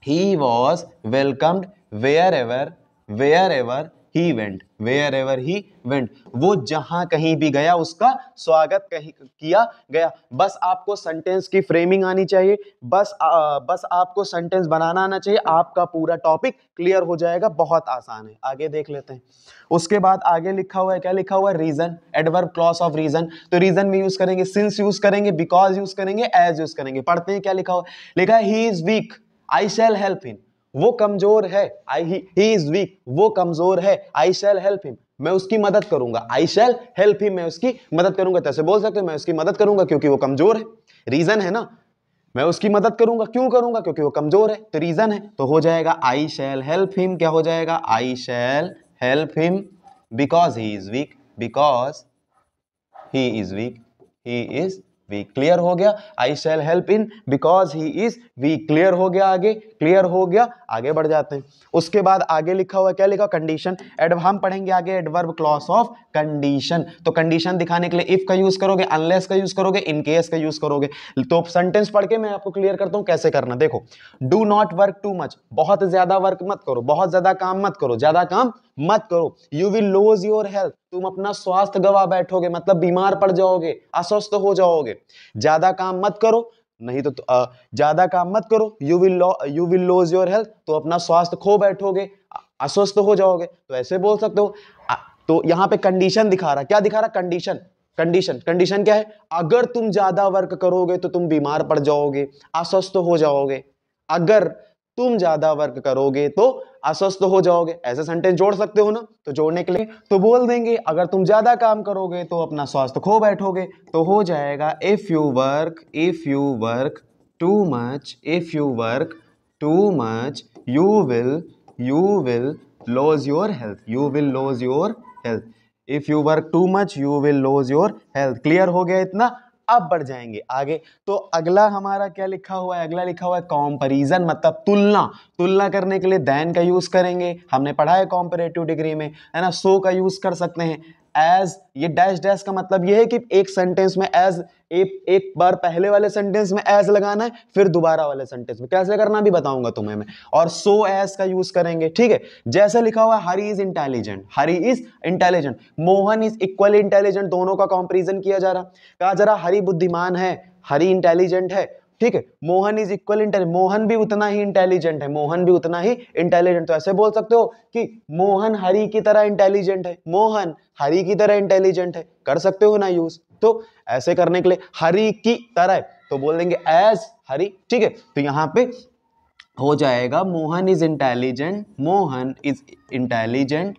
he was welcomed wherever he went, wherever he went, वो जहां कहीं भी गया उसका स्वागत किया गया। बस आपको सेंटेंस की फ्रेमिंग आनी चाहिए, बस आपको सेंटेंस बनाना आना चाहिए, आपका पूरा टॉपिक क्लियर हो जाएगा। बहुत आसान है, आगे देख लेते हैं। उसके बाद आगे लिखा हुआ है, क्या लिखा हुआ है? Reason, adverb clause of reason. तो रीजन में यूज करेंगे सिंस यूज करेंगे, बिकॉज यूज करेंगे, एज यूज करेंगे। पढ़ते हैं क्या लिखा हुआ है? लिखा है he is weak I shall help him, वो कमजोर है। ही इज वीक, वो कमजोर है। आई शैल हेल्प हिम, मैं उसकी मदद करूंगा। आई शैल हेल्प हिम, मैं उसकी मदद करूंगा। तो ऐसे बोल सकते हो मैं उसकी मदद करूंगा क्योंकि वो कमजोर है। रीजन है ना, मैं उसकी मदद करूंगा, क्यों करूंगा? क्योंकि वो कमजोर है, तो रीजन है। तो हो जाएगा आई शैल हेल्प हिम। क्या हो जाएगा? I shall help him because he is weak, because he is weak, he is weak. Clear हो गया? I shall help him because he is weak. Clear हो गया? आगे क्लियर हो गया, आगे बढ़ जाते हैं। उसके बाद आगे लिखा हुआ क्या लिखा? कंडीशन। हम पढ़ेंगे आगे एडवर्ब क्लॉज ऑफ कंडीशन। तो कंडीशन दिखाने के लिए इफ का यूज करोगे, अनलेस का यूज करोगे, इन केस का यूज करोगे। तो सेंटेंस पढ़ के मैं आपको क्लियर करता हूं कैसे करना। देखो, do not work too much, बहुत ज्यादा वर्क मत करो, बहुत ज्यादा काम मत करो, ज्यादा काम मत करो। You will lose your health, तुम अपना स्वास्थ्य गवा बैठोगे, मतलब बीमार पड़ जाओगे, अस्वस्थ हो जाओगे। ज्यादा काम मत करो, नहीं तो ज्यादा काम मत करो, you will lose your health, तो अपना स्वास्थ्य खो बैठोगे, अस्वस्थ हो जाओगे। तो ऐसे बोल सकते हो। तो यहां पे कंडीशन दिखा रहा, क्या दिखा रहा? कंडीशन। कंडीशन क्या है? अगर तुम ज्यादा वर्क करोगे तो तुम बीमार पड़ जाओगे, अस्वस्थ हो जाओगे। अगर तुम ज्यादा वर्क करोगे तो अस्वस्थ हो जाओगे। ऐसे सेंटेंस जोड़ सकते हो ना, तो जोड़ने के लिए तो बोल देंगे अगर तुम ज्यादा काम करोगे तो अपना स्वास्थ्य खो बैठोगे। तो हो जाएगा if you work too much, if you work too much you will lose your health, you will lose your health, if you work too much you will lose your health। Clear हो गया इतना? अब बढ़ जाएंगे आगे। तो अगला हमारा क्या लिखा हुआ है? अगला लिखा हुआ है कंपैरिजन, मतलब तुलना। तुलना करने के लिए देन का यूज करेंगे, हमने पढ़ा है कॉम्परेटिव डिग्री में, है ना। सो का यूज कर सकते हैं। एज, ये डैश डैश का मतलब ये है कि एक सेंटेंस में एज, एक बार पहले वाले सेंटेंस में एज लगाना है, फिर दोबारा वाले सेंटेंस में कैसे करना भी बताऊंगा तुम्हें मैं। और सो एज का यूज करेंगे, ठीक है। जैसे लिखा हुआ है Hari is intelligent, Hari is intelligent, Mohan is equally intelligent, दोनों का कंपैरिजन किया जा रहा। कहा जरा हरी बुद्धिमान है, हरी इंटेलिजेंट है, ठीक है। Mohan is equal intelligent, Mohan भी उतना ही इंटेलिजेंट है, मोहन भी उतना ही इंटेलिजेंट। तो ऐसे बोल सकते हो कि मोहन हरी की तरह इंटेलिजेंट है, मोहन हरी की तरह इंटेलिजेंट है, कर सकते हो ना यूज। तो ऐसे करने के लिए हरी की तरह तो बोल देंगे एज हरी, ठीक है। तो यहां पे हो जाएगा Mohan is intelligent, Mohan is intelligent,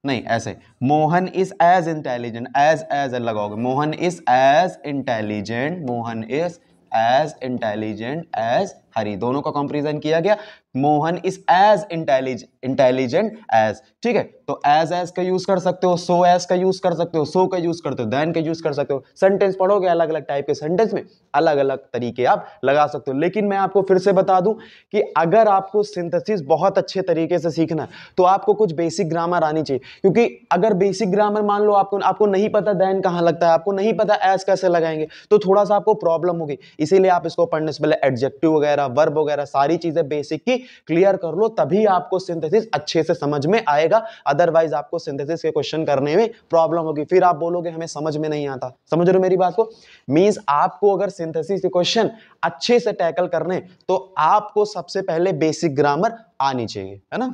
नहीं ऐसे, Mohan is as intelligent, as लगाओगे, Mohan is as intelligent, Mohan is as intelligent as Hari, दोनों का कंपैरिजन किया गया। Mohan is as intelligent as, ठीक है, तो एज का यूज कर सकते हो, सो एज का यूज कर सकते हो, सो का यूज करते हो, देन का यूज कर सकते हो। सेंटेंस पढ़ोगे अलग अलग टाइप के सेंटेंस में अलग अलग तरीके आप लगा सकते हो। लेकिन मैं आपको फिर से बता दूं कि अगर आपको सिंथेसिस बहुत अच्छे तरीके से सीखना है तो आपको कुछ बेसिक ग्रामर आनी चाहिए, क्योंकि अगर बेसिक ग्रामर मान लो आपको नहीं पता देन कहां लगता है, आपको नहीं पता एज कैसे लगाएंगे, तो थोड़ा सा आपको प्रॉब्लम होगी। इसीलिए आप इसको पढ़ने से पहले एडजेक्टिव वगैरह, वर्ब वगैरह सारी चीजें बेसिक की क्लियर कर लो, तभी आपको सिंथेसिस अच्छे से समझ में आएगा। अदरवाइज आपको सिंथेसिस के क्वेश्चन करने में प्रॉब्लम होगी, फिर आप बोलोगे हमें समझ में नहीं आता। समझ रहे हो मेरी बात को? मींस आपको अगर सिंथेसिस के क्वेश्चन अच्छे से टैकल करने तो आपको सबसे पहले बेसिक ग्रामर आनी चाहिए, है ना।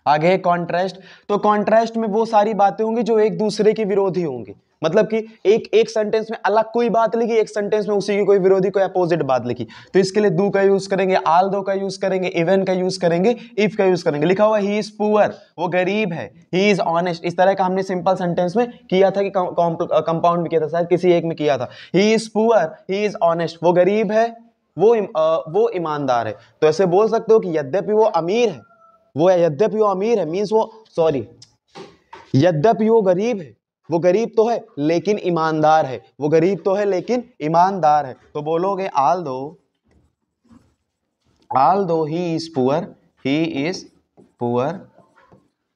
आगे कॉन्ट्रास्ट, तो कॉन्ट्रास्ट में वो सारी बातें होंगी जो एक दूसरे की विरोधी होंगी। मतलब कि एक सेंटेंस में अलग कोई बात लिखी, एक सेंटेंस में उसी की कोई विरोधी, कोई अपोजिट बात लिखी, तो इसके लिए डू का यूज करेंगे, आल दो का यूज करेंगे, इवन का यूज करेंगे, इफ का यूज करेंगे। लिखा हुआ ही इज पुअर, वो गरीब है, ही इज ऑनेस्ट, इस तरह का हमने सिंपल सेंटेंस में किया था कि कंपाउंड में किया था, शायद किसी एक में किया था। He is poor, he is honest, वो गरीब है, वो ईमानदार है। तो ऐसे बोल सकते हो कि यद्यपि वो अमीर है, यद्यपि वो अमीर है मींस वो सॉरी यद्यपि वो गरीब है, वो गरीब तो है लेकिन ईमानदार है, वो गरीब तो है लेकिन ईमानदार है। तो बोलोगे आल दो he is poor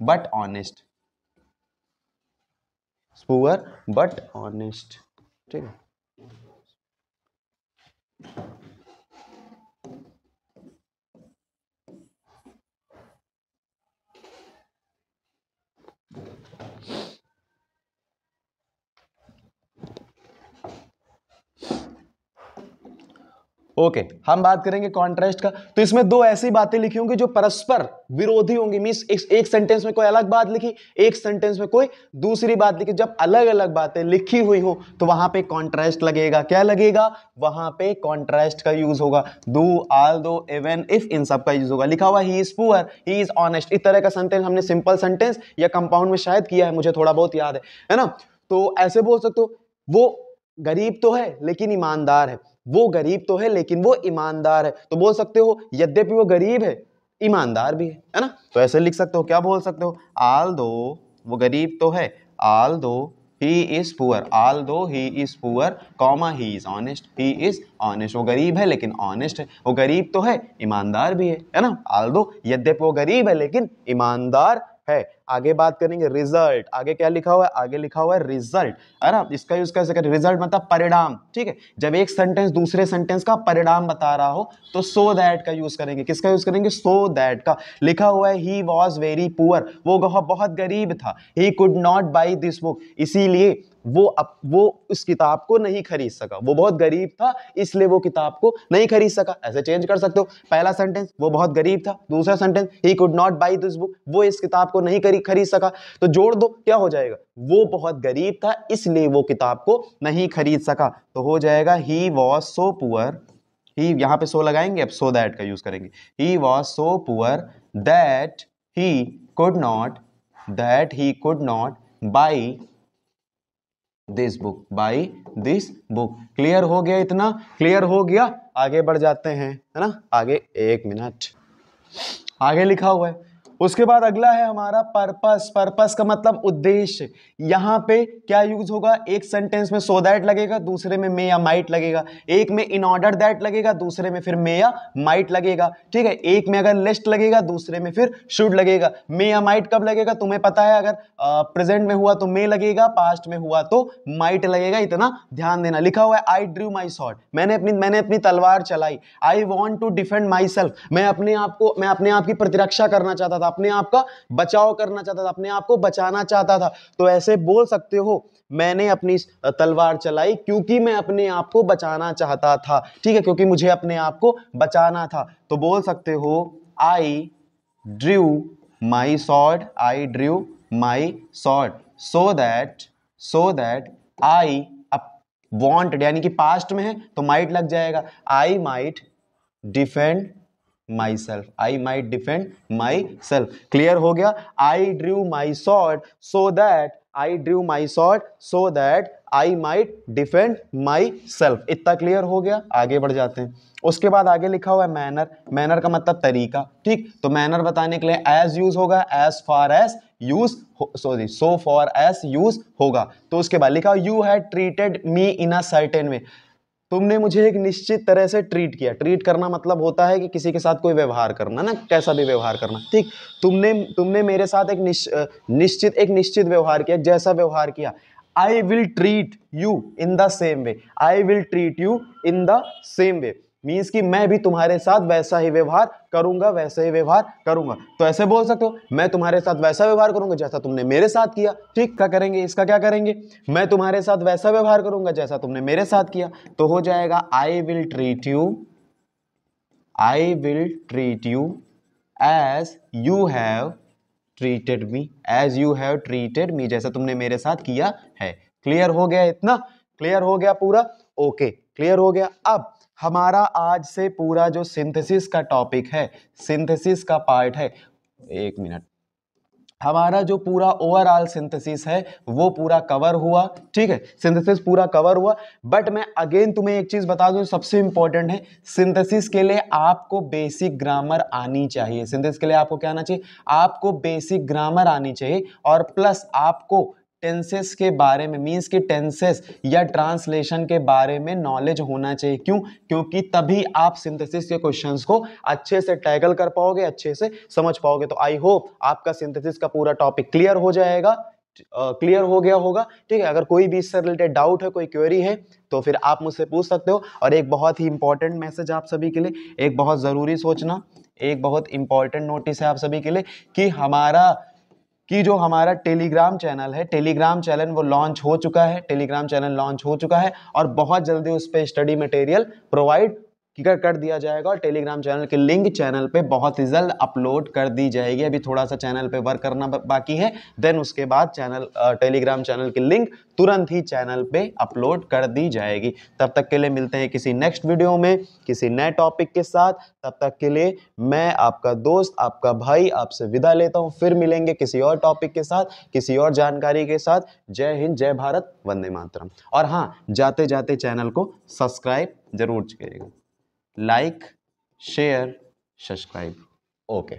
but honest, poor but honest, ठीक है। ओके, हम बात करेंगे कॉन्ट्रास्ट का। तो इसमें दो ऐसी बातें लिखी होंगी जो परस्पर विरोधी होंगी। मींस एक सेंटेंस में कोई अलग बात लिखी, एक सेंटेंस में कोई दूसरी बात लिखी। जब अलग अलग बातें लिखी हुई हो तो वहां पे कॉन्ट्रास्ट लगेगा। क्या लगेगा? वहां पे कॉन्ट्रास्ट का यूज होगा। डू, आल दो, इवन, इफ, इन सब का यूज होगा। लिखा हुआ he is poor, he is honest, इस तरह का सेंटेंस हमने सिंपल सेंटेंस या कंपाउंड में शायद किया है, मुझे थोड़ा बहुत याद है ना। तो ऐसे बोल सकते हो वो गरीब तो है लेकिन ईमानदार है, वो गरीब तो है लेकिन वो ईमानदार है। तो बोल सकते हो यद्यपि वो गरीब है, ईमानदार भी है ना। तो ऐसे लिख सकते हो, क्या बोल सकते हो? आल दो, वो गरीब तो है, आल दो ही इज पुअर, आल दो he is poor, comma he is honest, he is honest, वो गरीब है लेकिन ऑनेस्ट है, वो गरीब तो है ईमानदार भी है ना। आल दो यद्यपि वो गरीब है लेकिन ईमानदार है। आगे बात करेंगे रिजल्ट। आगे क्या लिखा हुआ है? आगे लिखा हुआ है रिजल्ट, है ना। इसका यूज कैसे करें? रिजल्ट मतलब परिणाम, ठीक है। जब एक सेंटेंस दूसरे सेंटेंस का परिणाम बता रहा हो तो सो दैट का यूज करेंगे। किसका यूज करेंगे? सो दैट का। लिखा हुआ है ही वॉज वेरी पुअर, वो बहुत गरीब था, he could not by this book, इसीलिए वो उस किताब को नहीं खरीद सका, वो बहुत गरीब था इसलिए वो किताब को नहीं खरीद सका। ऐसे चेंज कर सकते हो। पहला सेंटेंस वो बहुत गरीब था, दूसरा sentence he could not by this book, वो इस किताब को नहीं खरीद सका। तो जोड़ दो, क्या हो जाएगा? वो बहुत गरीब था इसलिए वो किताब को नहीं खरीद सका। तो हो जाएगा ही वॉज सो पुअर, ही यहां पे सो लगाएंगे, अब सो दैट का यूज करेंगे। He was so poor that he could not by this book, by this book. Clear हो गया? इतना क्लियर हो गया? आगे बढ़ जाते हैं, है ना। आगे एक मिनट, आगे लिखा हुआ है। उसके बाद अगला है हमारा पर्पस। पर्पस का मतलब उद्देश्य। यहां पे क्या यूज होगा? एक सेंटेंस में सो दैट लगेगा, दूसरे में मे या माइट लगेगा, एक में इन ऑर्डर दैट लगेगा, दूसरे में फिर मे या माइट लगेगा, ठीक है। एक में अगर लिस्ट लगेगा, दूसरे में फिर शुड लगेगा। मे या माइट कब लगेगा तुम्हें पता है? अगर प्रेजेंट में हुआ तो मे लगेगा, पास्ट में हुआ तो माइट लगेगा, इतना ध्यान देना। लिखा हुआ है आई ड्रू माई स्वॉर्ड, मैंने अपनी तलवार चलाई। I want to defend myself, मैं अपने आप की प्रतिरक्षा करना चाहता था, अपने आप का बचाव करना चाहता था, अपने आप को बचाना चाहता था। तो ऐसे बोल सकते हो मैंने अपनी तलवार चलाई क्योंकि मैं अपने आप को बचाना चाहता था, ठीक है, क्योंकि मुझे अपने आप को बचाना था। तो बोल सकते हो I drew my sword, I drew my sword so that I wanted, यानी कि पास्ट में है तो माइट लग जाएगा, I might defend my self, I might defend my self. Clear हो गया? I drew my sword so that, I drew my sword so that I might defend my self. इतना क्लियर हो गया? आगे बढ़ जाते हैं। उसके बाद आगे लिखा हुआ है मैनर। मैनर का मतलब तरीका, ठीक। तो मैनर बताने के लिए एज यूज होगा, as far as use, sorry so far as use होगा। तो उसके बाद लिखा you had treated me in a certain way, तुमने मुझे एक निश्चित तरह से ट्रीट किया। ट्रीट करना मतलब होता है कि किसी के साथ कोई व्यवहार करना ना, कैसा भी व्यवहार करना, ठीक। तुमने मेरे साथ एक निश्चित व्यवहार किया, जैसा व्यवहार किया। आई will treat you in the same way, I will treat you in the same way means कि मैं भी तुम्हारे साथ वैसा ही व्यवहार करूंगा, वैसे ही व्यवहार करूंगा। तो ऐसे बोल सकते हो, मैं तुम्हारे साथ वैसा व्यवहार करूंगा जैसा तुमने मेरे साथ किया, ठीक। क्या करेंगे? इसका क्या करेंगे? मैं तुम्हारे साथ वैसा व्यवहार करूंगा जैसा तुमने मेरे साथ किया। तो हो जाएगा I will treat you, I will treat you as you have treated me, as you have treated me, जैसा तुमने मेरे साथ किया है। क्लियर हो गया? इतना क्लियर हो गया पूरा? ओके, क्लियर हो गया। अब हमारा आज से पूरा जो सिंथेसिस का टॉपिक है, सिंथेसिस का पार्ट है, एक मिनट, हमारा जो पूरा ओवरऑल सिंथेसिस है वो पूरा कवर हुआ, ठीक है। सिंथेसिस पूरा कवर हुआ। बट मैं अगेन तुम्हें एक चीज बता दूं, सबसे इंपॉर्टेंट है, सिंथेसिस के लिए आपको बेसिक ग्रामर आनी चाहिए। सिंथेसिस के लिए आपको क्या आना चाहिए? आपको बेसिक ग्रामर आनी चाहिए, और प्लस आपको टेंसेस के बारे में, मींस कि टेंसेस या ट्रांसलेशन के बारे में नॉलेज होना चाहिए। क्यों? क्योंकि तभी आप सिंथेसिस के क्वेश्चंस को अच्छे से टैकल कर पाओगे, अच्छे से समझ पाओगे। तो आई होप आपका सिंथेसिस का पूरा टॉपिक क्लियर हो जाएगा, क्लियर हो गया होगा, ठीक है। अगर कोई भी इससे रिलेटेड डाउट है, कोई क्वेरी है, तो फिर आप मुझसे पूछ सकते हो। और एक बहुत ही इंपॉर्टेंट मैसेज आप सभी के लिए, एक बहुत जरूरी सोचना, एक बहुत इंपॉर्टेंट नोटिस है आप सभी के लिए कि जो हमारा टेलीग्राम चैनल है, टेलीग्राम चैनल वो लॉन्च हो चुका है, टेलीग्राम चैनल लॉन्च हो चुका है, और बहुत जल्दी उस पर स्टडी मटेरियल प्रोवाइड कर दिया जाएगा। और टेलीग्राम चैनल की लिंक चैनल पे बहुत ही जल्द अपलोड कर दी जाएगी। अभी थोड़ा सा चैनल पे वर्क करना बाकी है, देन उसके बाद टेलीग्राम चैनल की लिंक तुरंत ही चैनल पे अपलोड कर दी जाएगी। तब तक के लिए मिलते हैं किसी नेक्स्ट वीडियो में किसी नए टॉपिक के साथ। तब तक के लिए मैं आपका दोस्त, आपका भाई, आपसे विदा लेता हूं। फिर मिलेंगे किसी और टॉपिक के साथ, किसी और जानकारी के साथ। जय हिंद, जय भारत, वंदे मातरम। और हाँ, जाते जाते चैनल को सब्सक्राइब जरूर कीजिएगा, लाइक, शेयर, सब्सक्राइब। ओके।